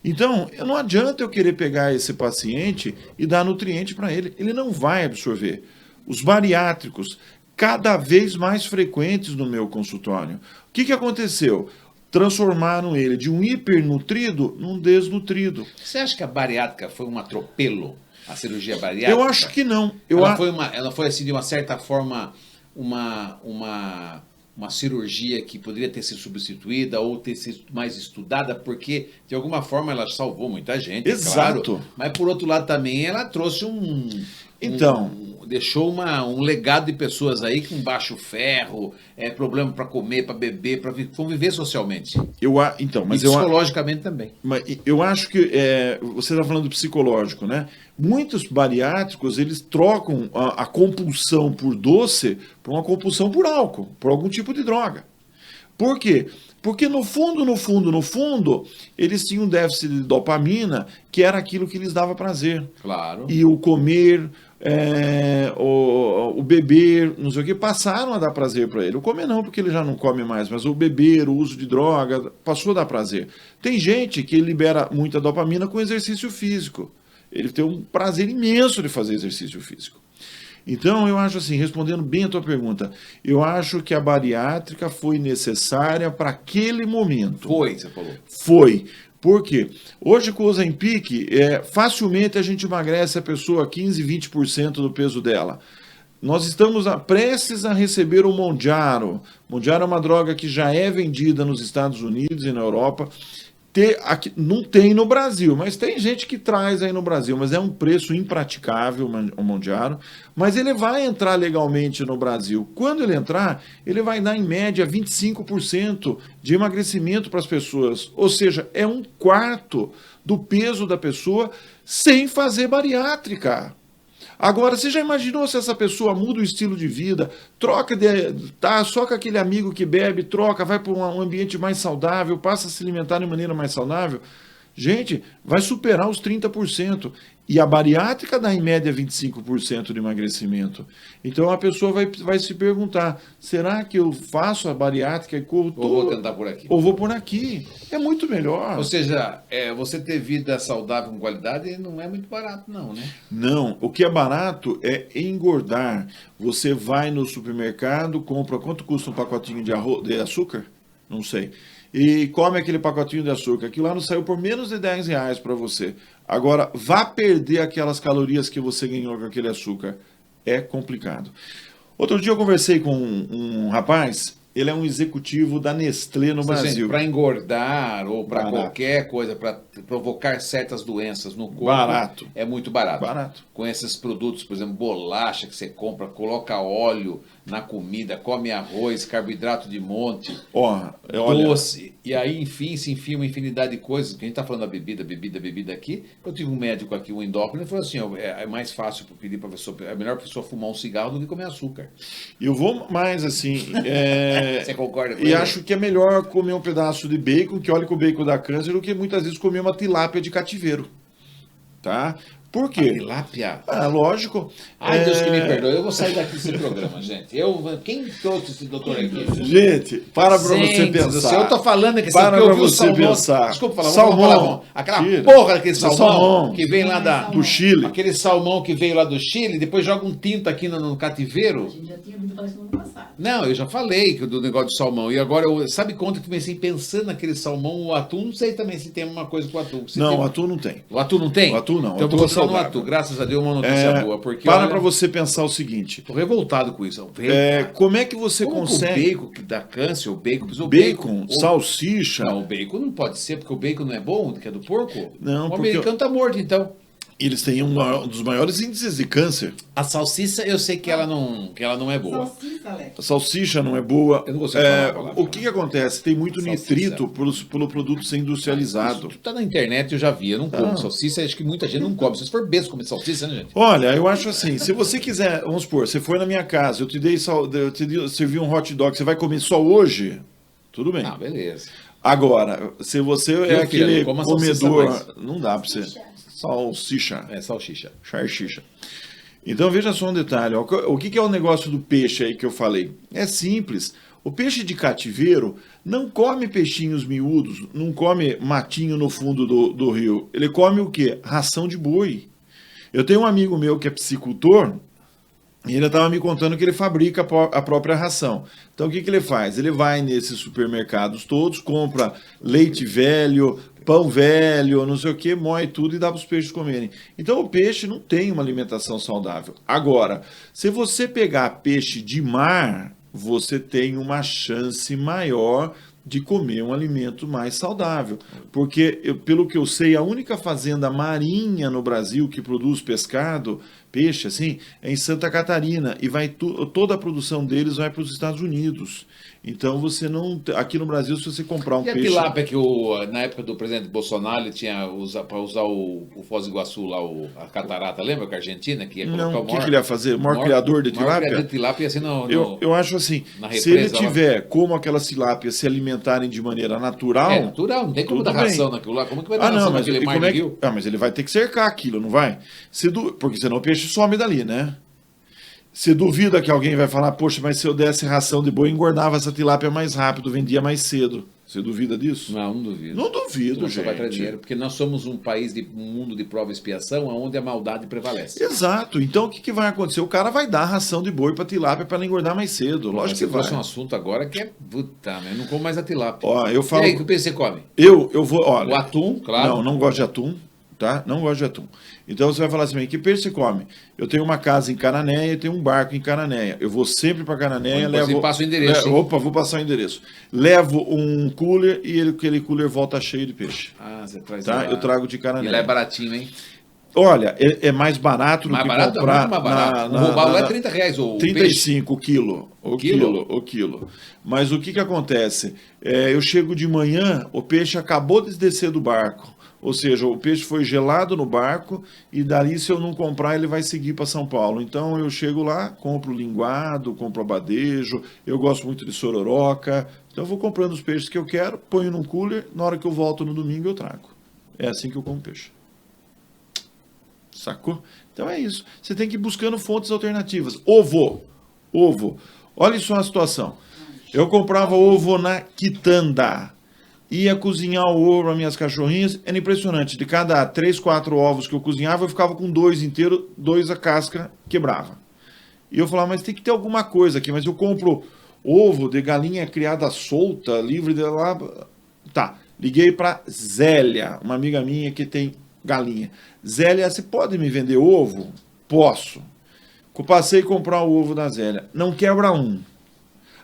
Então, não adianta eu querer pegar esse paciente e dar nutriente para ele não vai absorver. Os bariátricos, cada vez mais frequentes no meu consultório. O que aconteceu? Transformaram ele de um hipernutrido num desnutrido. Você acha que a bariátrica foi um atropelo? A cirurgia bariátrica? Eu acho que não. Ela foi assim, de uma certa forma, uma cirurgia que poderia ter sido substituída ou ter sido mais estudada, porque, de alguma forma, ela salvou muita gente, Exato. Claro, mas, por outro lado, também ela trouxe deixou um legado de pessoas aí com baixo ferro, problema para comer, para beber, para conviver socialmente. Mas psicologicamente também. Mas eu acho que você está falando do psicológico, né? Muitos bariátricos, eles trocam a compulsão por doce por uma compulsão por álcool, por algum tipo de droga. Por quê? Porque no fundo, eles tinham um déficit de dopamina, que era aquilo que lhes dava prazer. Claro. E o comer, o beber, não sei o que, passaram a dar prazer para ele. O comer não, porque ele já não come mais, mas o beber, o uso de droga, passou a dar prazer. Tem gente que libera muita dopamina com exercício físico. Ele tem um prazer imenso de fazer exercício físico. Então, eu acho assim, respondendo bem a tua pergunta, eu acho que a bariátrica foi necessária para aquele momento. Foi, você falou. Foi. Por quê? Hoje, com o Ozempic, facilmente a gente emagrece a pessoa 15%, 20% do peso dela. Nós estamos prestes a receber o Mounjaro. Mounjaro é uma droga que já é vendida nos Estados Unidos e na Europa. Aqui, não tem no Brasil, mas tem gente que traz aí no Brasil, mas é um preço impraticável o Mounjaro, mas ele vai entrar legalmente no Brasil. Quando ele entrar, ele vai dar em média 25% de emagrecimento para as pessoas, ou seja, é 1/4 do peso da pessoa sem fazer bariátrica. Agora, você já imaginou se essa pessoa muda o estilo de vida, só com aquele amigo que bebe, vai para um ambiente mais saudável, passa a se alimentar de maneira mais saudável? Gente, vai superar os 30%. E a bariátrica dá em média 25% de emagrecimento. Então a pessoa vai se perguntar, será que eu faço a bariátrica ou vou tentar por aqui? Ou vou por aqui? É muito melhor. Ou seja, você ter vida saudável com qualidade não é muito barato não, né? Não, o que é barato é engordar. Você vai no supermercado, compra, quanto custa um pacotinho de açúcar? Não sei. E come aquele pacotinho de açúcar. Aquilo lá não saiu por menos de R$10 para você. Agora, vá perder aquelas calorias que você ganhou com aquele açúcar. É complicado. Outro dia eu conversei com um rapaz, ele é um executivo da Nestlé no Brasil. Para engordar ou para qualquer coisa, para provocar certas doenças no corpo, barato. É muito barato. Barato. Com esses produtos, por exemplo, bolacha que você compra, coloca óleo na comida, come arroz, carboidrato de monte, doce, e aí, enfim, se enfia uma infinidade de coisas. Que a gente está falando da bebida aqui. Eu tive um médico aqui, um endócrino, ele falou assim, é mais fácil pedir para a pessoa, é melhor a pessoa fumar um cigarro do que comer açúcar. Eu vou mais assim... Você concorda com ele? Acho que é melhor comer um pedaço de bacon, que olha que o bacon dá câncer, do que muitas vezes comer uma tilápia de cativeiro. Tá? Por quê? A tilápia? Lógico. Ai, Deus que me perdoe. Eu vou sair daqui desse programa, gente. Quem trouxe esse doutor aqui? Gente, para você pensar. Eu tô falando que para pra você pensar. Desculpa falar, salmão. Aquela porra daquele salmão que vem lá do Chile. Aquele salmão que veio lá do Chile, depois joga um tinto aqui no cativeiro. A gente já tinha ouvido falar isso no ano passado. Não, eu já falei do negócio do salmão. E agora, sabe quando eu comecei pensando naquele salmão, o atum? Não sei também se tem uma coisa com o atum. Não, o atum não tem. O atum não tem? O atum não. Então eu vou continuar no atum. Graças a Deus, uma notícia boa. Porque, para você pensar o seguinte. Tô revoltado com isso. Como é que você consegue... O bacon que dá câncer, o bacon... Salsicha... Não, o bacon não pode ser, porque o bacon não é bom, que é do porco? Não, o americano tá morto, então. Eles têm um dos maiores índices de câncer. A salsicha, eu sei que ela não é boa. A salsicha não é boa. Eu não consigo falar a palavra. O que acontece? Tem muito nitrito pelo produto ser industrializado. Isso tá na internet, eu já vi. Eu não como salsicha, acho que muita gente não come. Se for besta comer salsicha, né, gente? Olha, eu acho assim, se você quiser, vamos supor, você foi na minha casa, eu te servi um hot dog, você vai comer só hoje? Tudo bem. Beleza. Agora, se você aquele comedor... Não dá pra você... Salsicha. Salsicha. Salsicha. Então veja só um detalhe. O que é o negócio do peixe aí que eu falei? É simples. O peixe de cativeiro não come peixinhos miúdos, não come matinho no fundo do rio. Ele come o quê? Ração de boi. Eu tenho um amigo meu que é piscicultor, E ele estava me contando que ele fabrica a própria ração. Então, o que ele faz? Ele vai nesses supermercados todos, compra leite velho, pão velho, não sei o que, moe tudo e dá para os peixes comerem. Então, o peixe não tem uma alimentação saudável. Agora, se você pegar peixe de mar, você tem uma chance maior de comer um alimento mais saudável. Porque, pelo que eu sei, a única fazenda marinha no Brasil que produz pescado, peixe, assim, é em Santa Catarina. E vai toda a produção deles vai para os Estados Unidos. Então, você não... Aqui no Brasil, se você comprar um peixe... E a tilápia que na época do presidente Bolsonaro ele tinha para usar o Foz do Iguaçu lá, a catarata, lembra que a Argentina? Que ia colocar não, o que ele ia fazer? O maior criador de tilápia? O maior criador de tilápia ia ser eu acho assim, se ele tiver como aquelas tilápias se alimentarem de maneira natural... É natural, não tem como dar ração naquilo lá. Como que vai dar ração naquele mar de rio? Mas ele vai ter que cercar aquilo, não vai? Porque senão o peixe some dali, né? Você duvida que alguém vai falar, poxa, mas se eu desse ração de boi, engordava essa tilápia mais rápido, vendia mais cedo. Você duvida disso? Não, não duvido. Não duvido, gente. Vai trazer dinheiro, porque nós somos um país, um mundo de prova e expiação, onde a maldade prevalece. Exato. Então, o que vai acontecer? O cara vai dar ração de boi para tilápia para ela engordar mais cedo. Lógico que vai. Você trouxe um assunto agora que é... Puta, eu não como mais a tilápia. Ó, eu falo... E aí, que você come? Eu vou... Olha, o atum, claro. Não gosto de atum. Tá? Não gosto de atum. Então você vai falar assim, que peixe você come? Eu tenho uma casa em Cananéia e tenho um barco em Cananéia. Eu vou sempre para Cananéia, levo... passa o endereço. Opa, vou passar o endereço. Levo um cooler e aquele cooler volta cheio de peixe. Ah, você traz. Tá? Eu trago de Cananéia. E lá é baratinho, hein? Olha, é mais barato do que comprar... Mais barato. O robalo é R$30 o 35 peixe. o quilo. Mas o que acontece? Eu chego de manhã, o peixe acabou de descer do barco. Ou seja, o peixe foi gelado no barco e dali, se eu não comprar, ele vai seguir para São Paulo. Então, eu chego lá, compro linguado, compro abadejo, eu gosto muito de sororoca. Então, eu vou comprando os peixes que eu quero, ponho num cooler, na hora que eu volto no domingo, eu trago. É assim que eu como peixe. Sacou? Então, é isso. Você tem que ir buscando fontes alternativas. Ovo. Olha só a situação. Eu comprava ovo na quitanda. Ia cozinhar o ovo para minhas cachorrinhas, era impressionante. De cada 3, 4 ovos que eu cozinhava, eu ficava com 2 inteiros, 2 a casca quebrava. E eu falava, mas tem que ter alguma coisa aqui, mas eu compro ovo de galinha criada solta, livre de lá. Tá, liguei para Zélia, uma amiga minha que tem galinha. Zélia, você pode me vender ovo? Posso. Eu passei a comprar o ovo da Zélia. Não quebra um.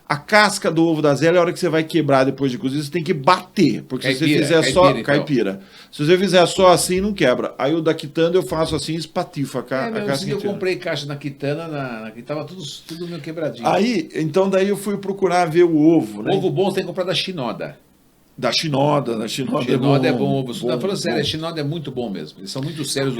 A casca do ovo da Zélia, a hora que você vai quebrar depois de cozido, você tem que bater. Porque se você fizer só... Caipira. Se você fizer só assim, não quebra. Aí o da quitanda eu faço assim, espatifa a casca. Eu comprei caixa na quitanda, que tava tudo meio quebradinho. Aí, então daí eu fui procurar ver o ovo. Né? Ovo bom você tem que comprar da Chinoda. Da Chinoda é bom. Você tá falando sério, a Chinoda é muito bom mesmo. Eles são muito sérios.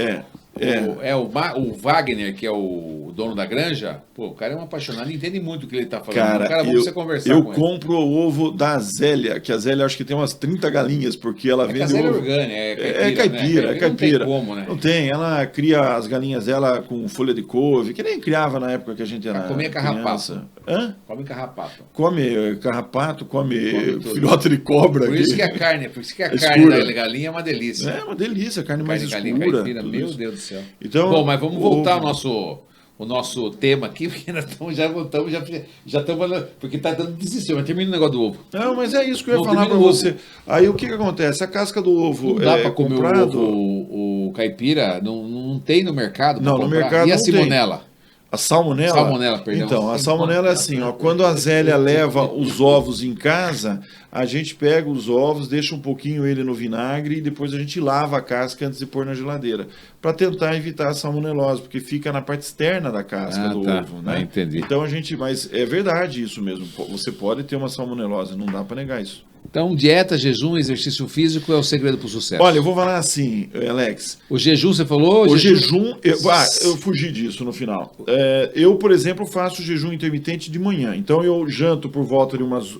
O Wagner, que é o dono da granja, pô, o cara é um apaixonado, entende muito o que ele tá falando. Cara, você conversar eu com ele. compro o ovo da Zélia, que a Zélia acho que tem umas 30 galinhas, porque ela vende ovo. É caipira. Não tem como, né? Não tem, ela cria as galinhas dela com folha de couve, que nem criava na época que a gente era comer carrapato. Hã? Come carrapato. Come carrapato, come filhote de cobra. Por isso que a carne, carne da galinha é uma delícia. É uma delícia, carne mais escura. Caipira, meu Deus do céu. Então, bom, mas vamos voltar ao nosso tema aqui, porque nós já estamos, porque está dando desistir, mas termina o negócio do ovo. Não, mas é isso que eu ia falar para você. Aí o que acontece? A casca do ovo não dá para comer o caipira, não tem no mercado. Não, no mercado. E a salmonela? A salmonela? Salmonela, perdão. Então, a salmonela é assim, ó, quando a Zélia leva os ovos em casa, a gente pega os ovos, deixa um pouquinho ele no vinagre e depois a gente lava a casca antes de pôr na geladeira, para tentar evitar a salmonelose, porque fica na parte externa da casca do ovo, né? Entendi. Então mas é verdade isso mesmo, você pode ter uma salmonelose, não dá para negar isso. Então, dieta, jejum, exercício físico é o segredo para o sucesso. Olha, eu vou falar assim, Alex. O jejum, você falou? O jejum eu fugi disso no final. Eu, por exemplo, faço jejum intermitente de manhã. Então, eu janto por volta de umas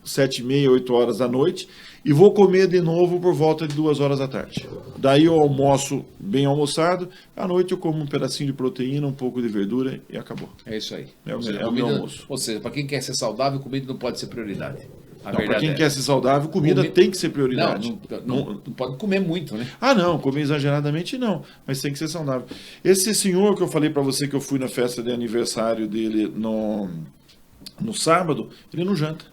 7h30, 8 horas da noite e vou comer de novo por volta de 2 horas da tarde. Daí eu almoço bem almoçado, à noite eu como um pedacinho de proteína, um pouco de verdura e acabou. É isso aí. É o meu almoço. Ou seja, para quem quer ser saudável, comida não pode ser prioridade. A Não, para verdade quem é. quer ser saudável, comida tem que ser prioridade. Não pode comer muito, né? Ah, não, comer exageradamente não, mas tem que ser saudável. Esse senhor que eu falei para você que eu fui na festa de aniversário dele no sábado, ele não janta.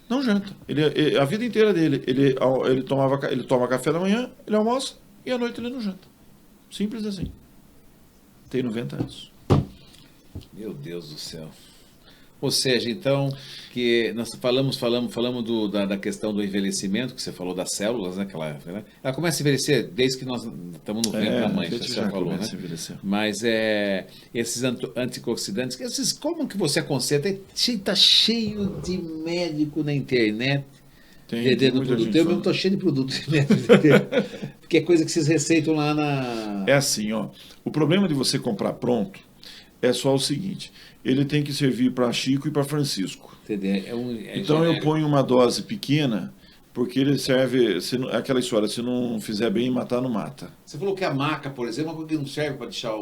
Não janta. A vida inteira dele, ele toma café da manhã, ele almoça e à noite ele não janta. Simples assim. Tem 90 anos. Meu Deus do céu. Ou seja, então, que nós falamos da questão do envelhecimento, que você falou das células, né? Ela começa a envelhecer desde que nós estamos no ventre da mãe, você já falou, né? Mas esses antioxidantes, como que você aconselha? Está cheio de médico na internet vendendo produto. Eu mesmo estou cheio de produto. Porque é coisa que vocês receitam lá na... É assim, ó. O problema de você comprar pronto é só o seguinte: ele tem que servir para Chico e para Francisco. Então eu ponho uma dose pequena, porque ele serve, aquela história, se não fizer bem, matar não mata. Você falou que a maca, por exemplo, é uma coisa que não serve para deixar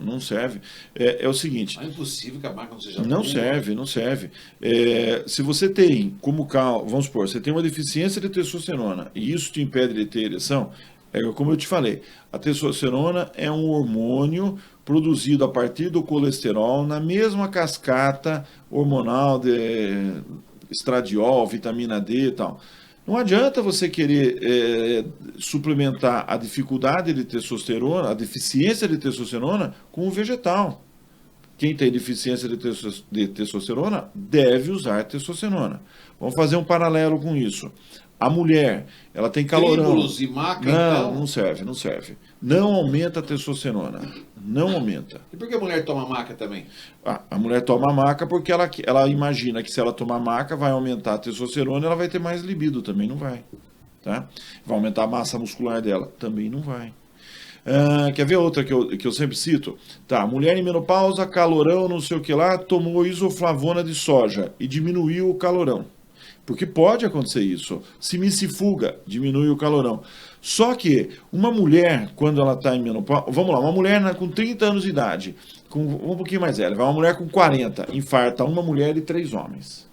Não serve. É o seguinte... É impossível que a maca não seja Não serve. Se você tem, vamos supor, você tem uma deficiência de testosterona e isso te impede de ter ereção, como eu te falei, a testosterona é um hormônio produzido a partir do colesterol na mesma cascata hormonal de estradiol, vitamina D e tal. Não adianta você querer suplementar a dificuldade de testosterona, a deficiência de testosterona com o vegetal. Quem tem deficiência de testosterona deve usar testosterona. Vamos fazer um paralelo com isso. A mulher, ela tem calorão. Tríbulos e maca, então... Não serve. Não aumenta a testosterona. Não aumenta. E por que a mulher toma maca também? A mulher toma maca porque ela imagina que se ela tomar maca vai aumentar a testosterona e ela vai ter mais libido. Também não vai. Tá? Vai aumentar a massa muscular dela. Também não vai. Quer ver outra que eu sempre cito? Tá, mulher em menopausa, calorão, não sei o que lá, tomou isoflavona de soja e diminuiu o calorão. Porque pode acontecer isso. Simicifuga diminui o calorão. Só que uma mulher, quando ela está em menopausa... Vamos lá, uma mulher com 30 anos de idade, um pouquinho mais velha, uma mulher com 40, infarta uma mulher e 3 homens.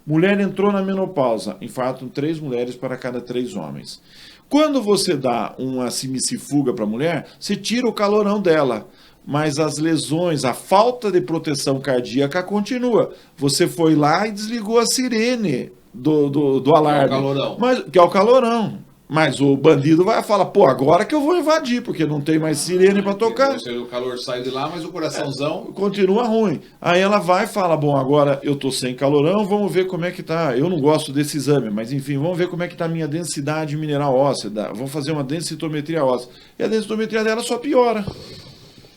Mulher entrou na menopausa, infartam 3 mulheres para cada 3 homens. Quando você dá uma simicifuga para a mulher, você tira o calorão dela. Mas as lesões, a falta de proteção cardíaca continua. Você foi lá e desligou a sirene do alarme. Que é o calorão. Que é o calorão. Mas o bandido vai falar, pô, agora que eu vou invadir, porque não tem mais sirene para tocar. O calor sai de lá, mas o coraçãozão... Continua ruim. Aí ela vai e fala, bom, agora eu tô sem calorão, vamos ver como é que tá. Eu não gosto desse exame, mas enfim, vamos ver como é que tá a minha densidade mineral óssea. Vamos fazer uma densitometria óssea. E a densitometria dela só piora.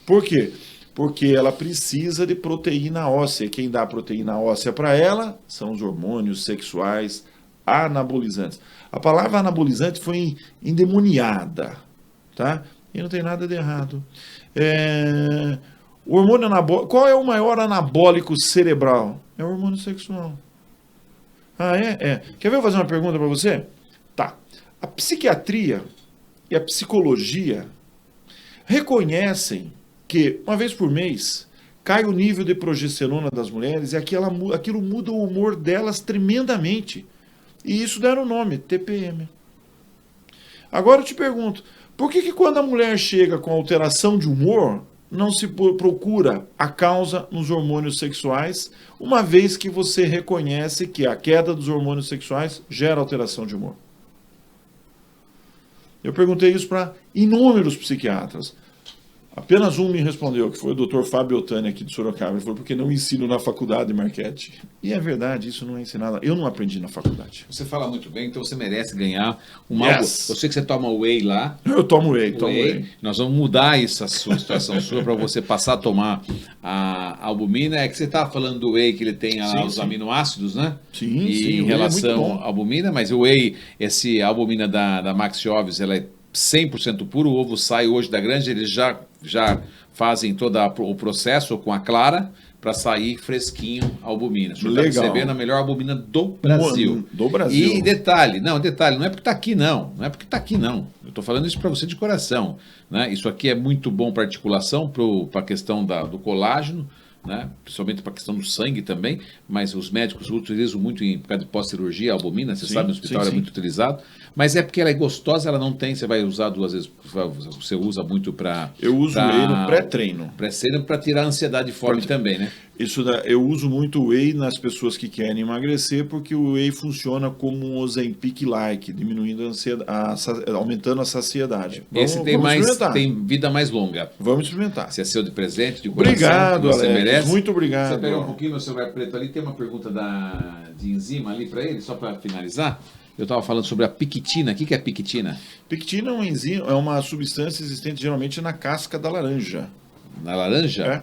Por quê? Porque ela precisa de proteína óssea. Quem dá proteína óssea para ela são os hormônios sexuais anabolizantes. A palavra anabolizante foi endemoniada, tá? E não tem nada de errado. O hormônio anabólico, qual é o maior anabólico cerebral? É o hormônio sexual. Quer ver eu fazer uma pergunta para você? Tá. A psiquiatria e a psicologia reconhecem que, uma vez por mês, cai o nível de progesterona das mulheres e aquilo muda o humor delas tremendamente. E isso deram o nome, TPM. Agora eu te pergunto, por que quando a mulher chega com alteração de humor, não se procura a causa nos hormônios sexuais, uma vez que você reconhece que a queda dos hormônios sexuais gera alteração de humor? Eu perguntei isso para inúmeros psiquiatras. Apenas um me respondeu, que foi o Dr. Fábio Ottani aqui de Sorocaba. Ele falou, porque não ensino na faculdade, Marchetti. E é verdade, isso não é ensinado. Eu não aprendi na faculdade. Você fala muito bem, então você merece ganhar uma... Yes. Eu sei que você toma whey lá. Eu tomo whey. Nós vamos mudar essa sua situação sua para você passar a tomar a albumina. É que você estava falando do whey, que ele tem os aminoácidos, né? Sim, em relação à albumina, mas o whey, a albumina da Max Jovis, ela é 100% puro. O ovo sai hoje da granja, eles já fazem todo o processo com a clara para sair fresquinho a albumina. Você está recebendo a melhor albumina do Brasil. Do Brasil. E detalhe, não é porque está aqui não. Não é porque está aqui não. Eu estou falando isso para você de coração. Né? Isso aqui é muito bom para articulação, para a questão do colágeno. né? Principalmente para a questão do sangue também, mas os médicos utilizam muito por causa de pós-cirurgia, albumina, você sabe, no hospital é muito utilizado, mas é porque ela é gostosa, ela não tem, você vai usar 2 vezes, você usa muito para... Eu uso whey no pré-treino. Pré-treino para tirar a ansiedade e fome também, né? Eu uso muito whey nas pessoas que querem emagrecer, porque o whey funciona como um Ozempic-like, diminuindo a ansiedade, aumentando a saciedade. Esse tem vida mais longa. Vamos experimentar. Se é seu de presente, de coração. Obrigado, você Alex. merece. Muito obrigado. Você pega um pouquinho no celular preto ali, tem uma pergunta de enzima ali para ele, só para finalizar. Eu estava falando sobre a pictina. O que é a pictina? Pictina é uma enzima, é uma substância existente geralmente na casca da laranja. Na laranja? É.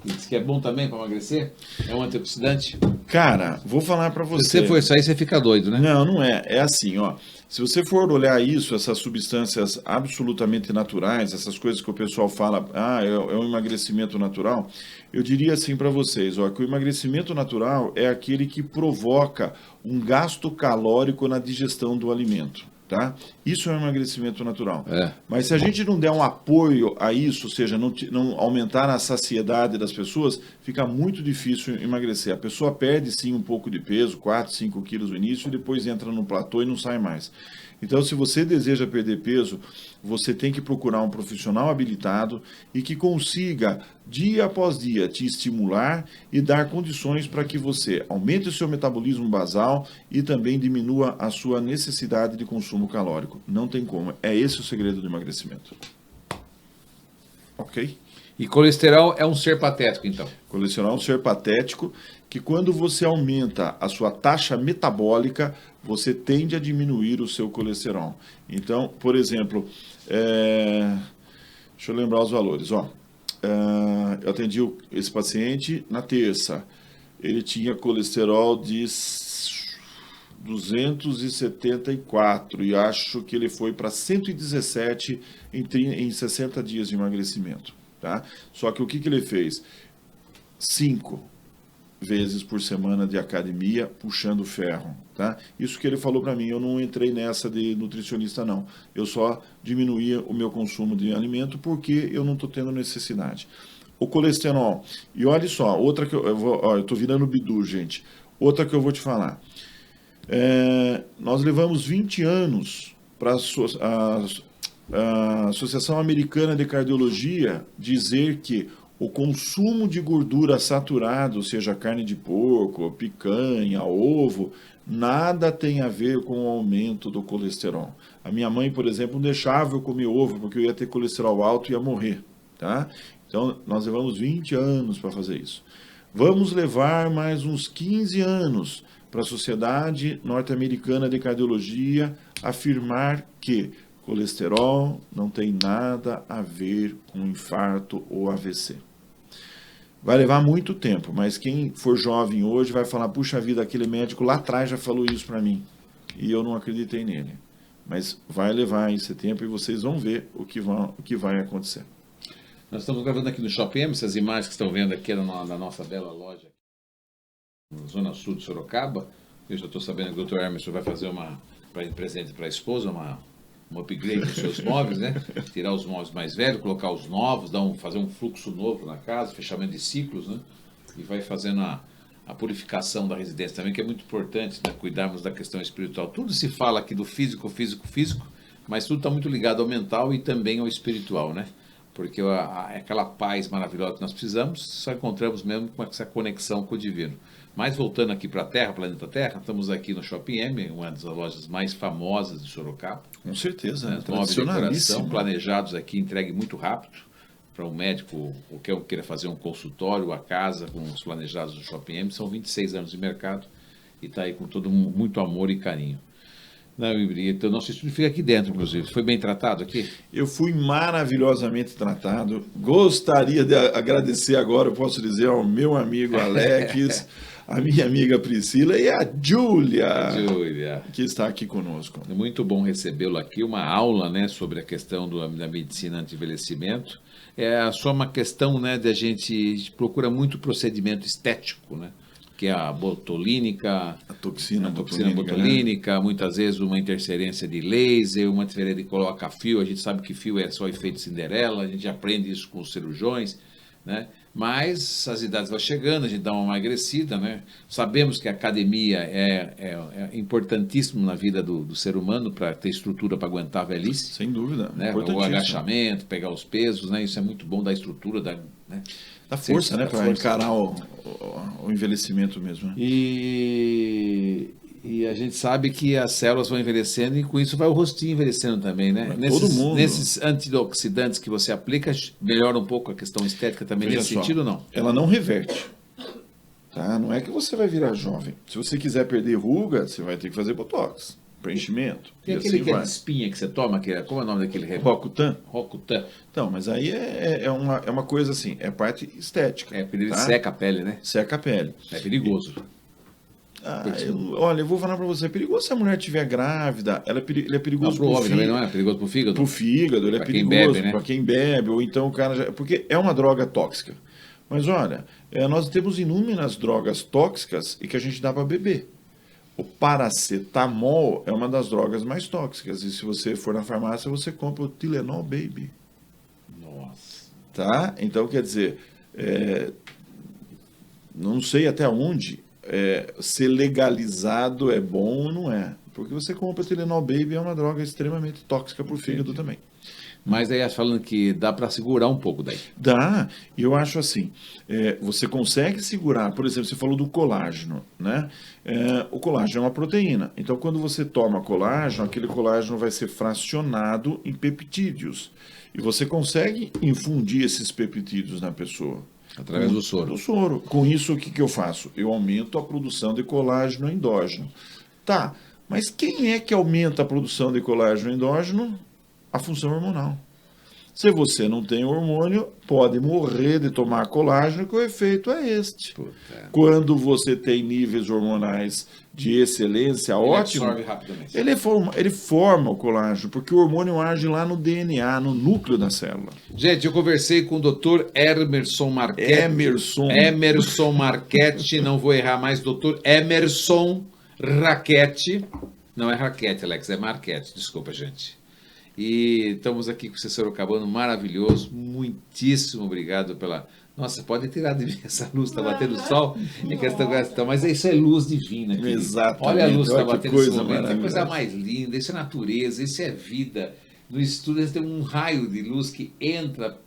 Diz que é bom também para emagrecer? É um antioxidante? Cara, vou falar para você. Se você for isso aí, você fica doido, né? Não, não é. É assim, ó. Se você for olhar isso, essas substâncias absolutamente naturais, essas coisas que o pessoal fala, é um emagrecimento natural, eu diria assim para vocês, ó, que o emagrecimento natural é aquele que provoca um gasto calórico na digestão do alimento. Tá? Isso é um emagrecimento natural. Mas se a gente não der um apoio a isso, ou seja, não aumentar a saciedade das pessoas, fica muito difícil emagrecer. A pessoa perde sim um pouco de peso, 4, 5 quilos no início, e depois entra no platô e não sai mais. Então, se você deseja perder peso, você tem que procurar um profissional habilitado e que consiga, dia após dia, te estimular e dar condições para que você aumente o seu metabolismo basal e também diminua a sua necessidade de consumo calórico. Não tem como. É esse o segredo do emagrecimento. Ok? E colesterol é um ser patético, então? Colesterol é um ser patético que, quando você aumenta a sua taxa metabólica, você tende a diminuir o seu colesterol. Então, por exemplo, deixa eu lembrar os valores. Ó, eu atendi esse paciente na terça. Ele tinha colesterol de 274 e acho que ele foi para 117 em 60 dias de emagrecimento. Tá? Só que o que ele fez? 5 vezes por semana de academia, puxando ferro. Tá? Isso que ele falou para mim, eu não entrei nessa de nutricionista não. Eu só diminuía o meu consumo de alimento porque eu não estou tendo necessidade. O colesterol, e olha só, outra que eu estou virando bidu, gente. Outra que eu vou te falar. Nós levamos 20 anos para a Associação Americana de Cardiologia dizer que o consumo de gordura saturada, seja carne de porco, picanha, ovo, nada tem a ver com o aumento do colesterol. A minha mãe, por exemplo, não deixava eu comer ovo porque eu ia ter colesterol alto e ia morrer. Tá? Então, nós levamos 20 anos para fazer isso. Vamos levar mais uns 15 anos para a Sociedade Norte-Americana de Cardiologia afirmar que colesterol não tem nada a ver com infarto ou AVC. Vai levar muito tempo, mas quem for jovem hoje vai falar, puxa vida, aquele médico lá atrás já falou isso para mim. E eu não acreditei nele. Mas vai levar esse tempo e vocês vão ver o que vai acontecer. Nós estamos gravando aqui no Shopping M, essas imagens que estão vendo aqui na nossa bela loja, na zona sul de Sorocaba. Eu já estou sabendo que o Dr. Emerson vai fazer presente para a esposa, um upgrade dos seus móveis, né? Tirar os móveis mais velhos, colocar os novos, fazer um fluxo novo na casa, fechamento de ciclos, né? E vai fazendo a purificação da residência também, que é muito importante, né? Cuidarmos da questão espiritual. Tudo se fala aqui do físico, mas tudo está muito ligado ao mental e também ao espiritual, né? Porque aquela paz maravilhosa que nós precisamos, só encontramos mesmo com essa conexão com o divino. Mas voltando aqui para a Terra, planeta Terra, estamos aqui no Shopping M, uma das lojas mais famosas de Sorocaba. Com certeza, né? Móveis de decoração planejados aqui, entregue muito rápido para um médico ou queira fazer um consultório, a casa, com os planejados do Shopping M. São 26 anos de mercado e está aí com todo muito amor e carinho. Então, nosso estúdio fica aqui dentro, inclusive. Foi bem tratado aqui? Eu fui maravilhosamente tratado. Gostaria de agradecer agora, eu posso dizer, ao meu amigo Alex, a minha amiga Priscila e a Júlia, que está aqui conosco. É muito bom recebê-lo aqui. Uma aula, né, sobre a questão da medicina anti-envelhecimento. É só uma questão, né, de a gente procura muito procedimento estético, né? Que é a botulínica, a toxina botulínica, né? Muitas vezes uma interferência de laser, uma interferência de coloca fio, a gente sabe que fio é só efeito Cinderela, a gente aprende isso com os cirurgiões, né? Mas as idades vão chegando, a gente dá uma emagrecida, né? Sabemos que a academia é importantíssimo na vida do ser humano para ter estrutura para aguentar a velhice. Sem dúvida. Né? O agachamento, pegar os pesos, né? Isso é muito bom, dar estrutura, né? Dá força, né? Para encarar o envelhecimento mesmo. Né? E a gente sabe que as células vão envelhecendo e com isso vai o rostinho envelhecendo também, né? Todo mundo. Nesses antioxidantes que você aplica, melhora um pouco a questão estética também. Veja nesse sentido, não? Ela não reverte. Tá? Não é que você vai virar jovem. Se você quiser perder ruga, você vai ter que fazer botox, preenchimento. E aquele que é de espinha que você toma, como é o nome daquele remédio? Rocutan. Rocutan. Então, mas aí é uma coisa assim, é parte estética. Porque ele seca a pele, né? Seca a pele. É perigoso. Olha, eu vou falar pra você, é perigoso se a mulher estiver grávida, ele é perigoso pro homem também, não é? Perigoso pro fígado? Pro fígado, ele é perigoso pra quem bebe, ou então o cara porque é uma droga tóxica. Mas olha, nós temos inúmeras drogas tóxicas e que a gente dá para beber. O paracetamol é uma das drogas mais tóxicas, e se você for na farmácia, você compra o Tylenol Baby. Nossa. Tá? Então, quer dizer, não sei até onde ser legalizado é bom ou não é. Porque você compra o Tylenol Baby, é uma droga extremamente tóxica para o fígado também. Mas aí falando que dá para segurar um pouco daí. Dá, e eu acho assim, você consegue segurar, por exemplo, você falou do colágeno, né? O colágeno é uma proteína, então quando você toma colágeno, aquele colágeno vai ser fracionado em peptídeos, e você consegue infundir esses peptídeos na pessoa. Através do soro. Do soro. Com isso, o que eu faço? Eu aumento a produção de colágeno endógeno. Tá, mas quem é que aumenta a produção de colágeno endógeno? A função hormonal. Se você não tem hormônio, pode morrer de tomar colágeno, que o efeito é este. Puta. Quando você tem níveis hormonais de excelência, ótimo, absorve rapidamente. Ele forma o colágeno, porque o hormônio age lá no DNA, no núcleo da célula. Gente, eu conversei com o Dr. Emerson Marchetti. Emerson Marchetti, não vou errar mais, Dr. Emerson Raquete. Não é Raquete, Alex, é Marchetti, desculpa, gente. E estamos aqui com o Cícero Sorocabano, maravilhoso. Muitíssimo obrigado pela... Nossa, pode tirar de mim essa luz, está batendo sol. Mas isso é luz divina. Aqui. Exatamente. Olha a luz que está batendo nesse momento. É coisa mais linda, isso é natureza, isso é vida. No estúdio tem um raio de luz que entra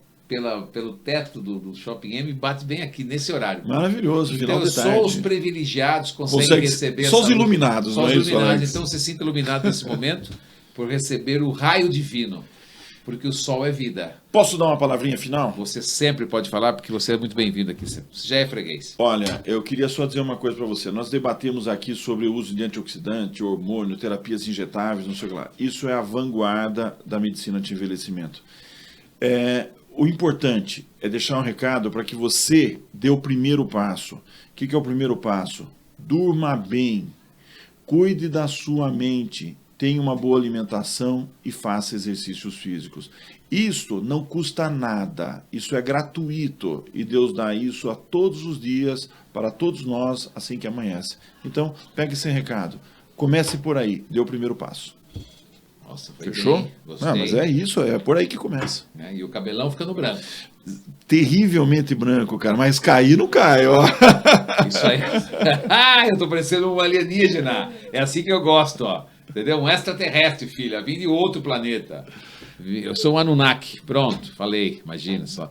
pelo teto do Shopping M e bate bem aqui, nesse horário. Maravilhoso, então, final de tarde. Só os privilegiados conseguem receber só os iluminados, só os iluminados. Isso, então, você se sinta iluminado nesse momento por receber o raio divino, porque o sol é vida. Posso dar uma palavrinha final? Você sempre pode falar, porque você é muito bem-vindo aqui. Você já é freguês. Olha, eu queria só dizer uma coisa para você. Nós debatemos aqui sobre o uso de antioxidante, hormônio, terapias injetáveis, não sei o que lá. Isso é a vanguarda da medicina de envelhecimento. O importante é deixar um recado para que você dê o primeiro passo. O que é o primeiro passo? Durma bem, cuide da sua mente, tenha uma boa alimentação e faça exercícios físicos. Isto não custa nada, isso é gratuito e Deus dá isso a todos os dias para todos nós assim que amanhece. Então, pegue esse recado, comece por aí, dê o primeiro passo. Nossa, foi fechou? Bem, gostei. Não, mas é isso, é por aí que começa. E o cabelão ficando branco. Terrivelmente branco, cara, mas cair não cai, ó. Isso aí. Eu tô parecendo um alienígena. É assim que eu gosto, ó. Entendeu? Um extraterrestre, filha. Vim de outro planeta. Eu sou um Anunnaki. Pronto, falei. Imagina só.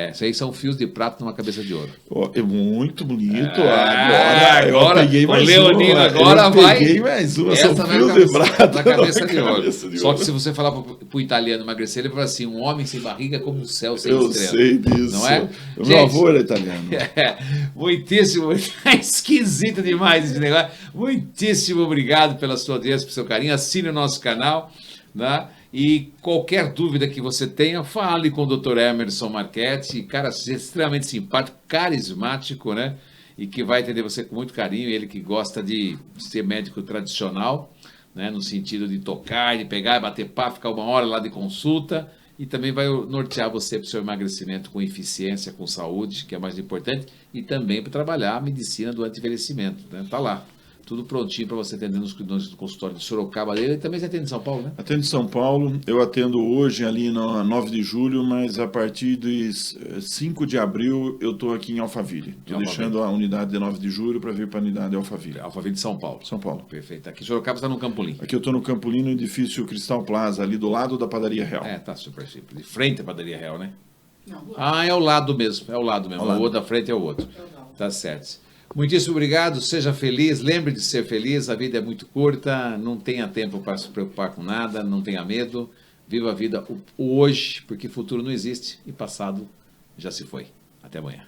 Isso aí são fios de prata numa cabeça de ouro. É muito bonito. Agora eu peguei mais Leonino uma. agora vai. Peguei mais uma. Essa são fios de prata na cabeça de ouro. Só que se você falar pro italiano emagrecer, ele fala assim: um homem sem barriga é como um céu sem estrela. Eu sei disso. Não é? O meu avô era italiano. Muitíssimo. Esquisito demais esse negócio. Muitíssimo obrigado pela sua audiência, pelo seu carinho. Assine o nosso canal, né? E qualquer dúvida que você tenha, fale com o Dr. Emerson Marchetti, cara extremamente simpático, carismático, né? E que vai atender você com muito carinho, ele que gosta de ser médico tradicional, né? No sentido de tocar, de pegar, bater papo, ficar uma hora lá de consulta, e também vai nortear você para o seu emagrecimento com eficiência, com saúde, que é mais importante, e também para trabalhar a medicina do anti-envelhecimento, né? Tá lá. tudo prontinho para você atender nos consultórios de Sorocaba. Ele também você atende em São Paulo, né? Atendo em São Paulo, eu atendo hoje ali na 9 de julho, mas a partir de 5 de abril eu estou aqui em Alphaville. Estou deixando a unidade de 9 de julho para vir para a unidade de Alphaville. Alphaville de São Paulo. São Paulo. Perfeito. Aqui em Sorocaba está no Campolim. Aqui eu estou no Campolim, no edifício Cristal Plaza, ali do lado da Padaria Real. Tá super simples. De frente à Padaria Real, né? Não, É o lado mesmo. É o lado mesmo. Ao lado. O outro da frente é o outro. Tá certo. Muitíssimo obrigado, seja feliz, lembre de ser feliz, a vida é muito curta, não tenha tempo para se preocupar com nada, não tenha medo, viva a vida o hoje, porque futuro não existe e passado já se foi. Até amanhã.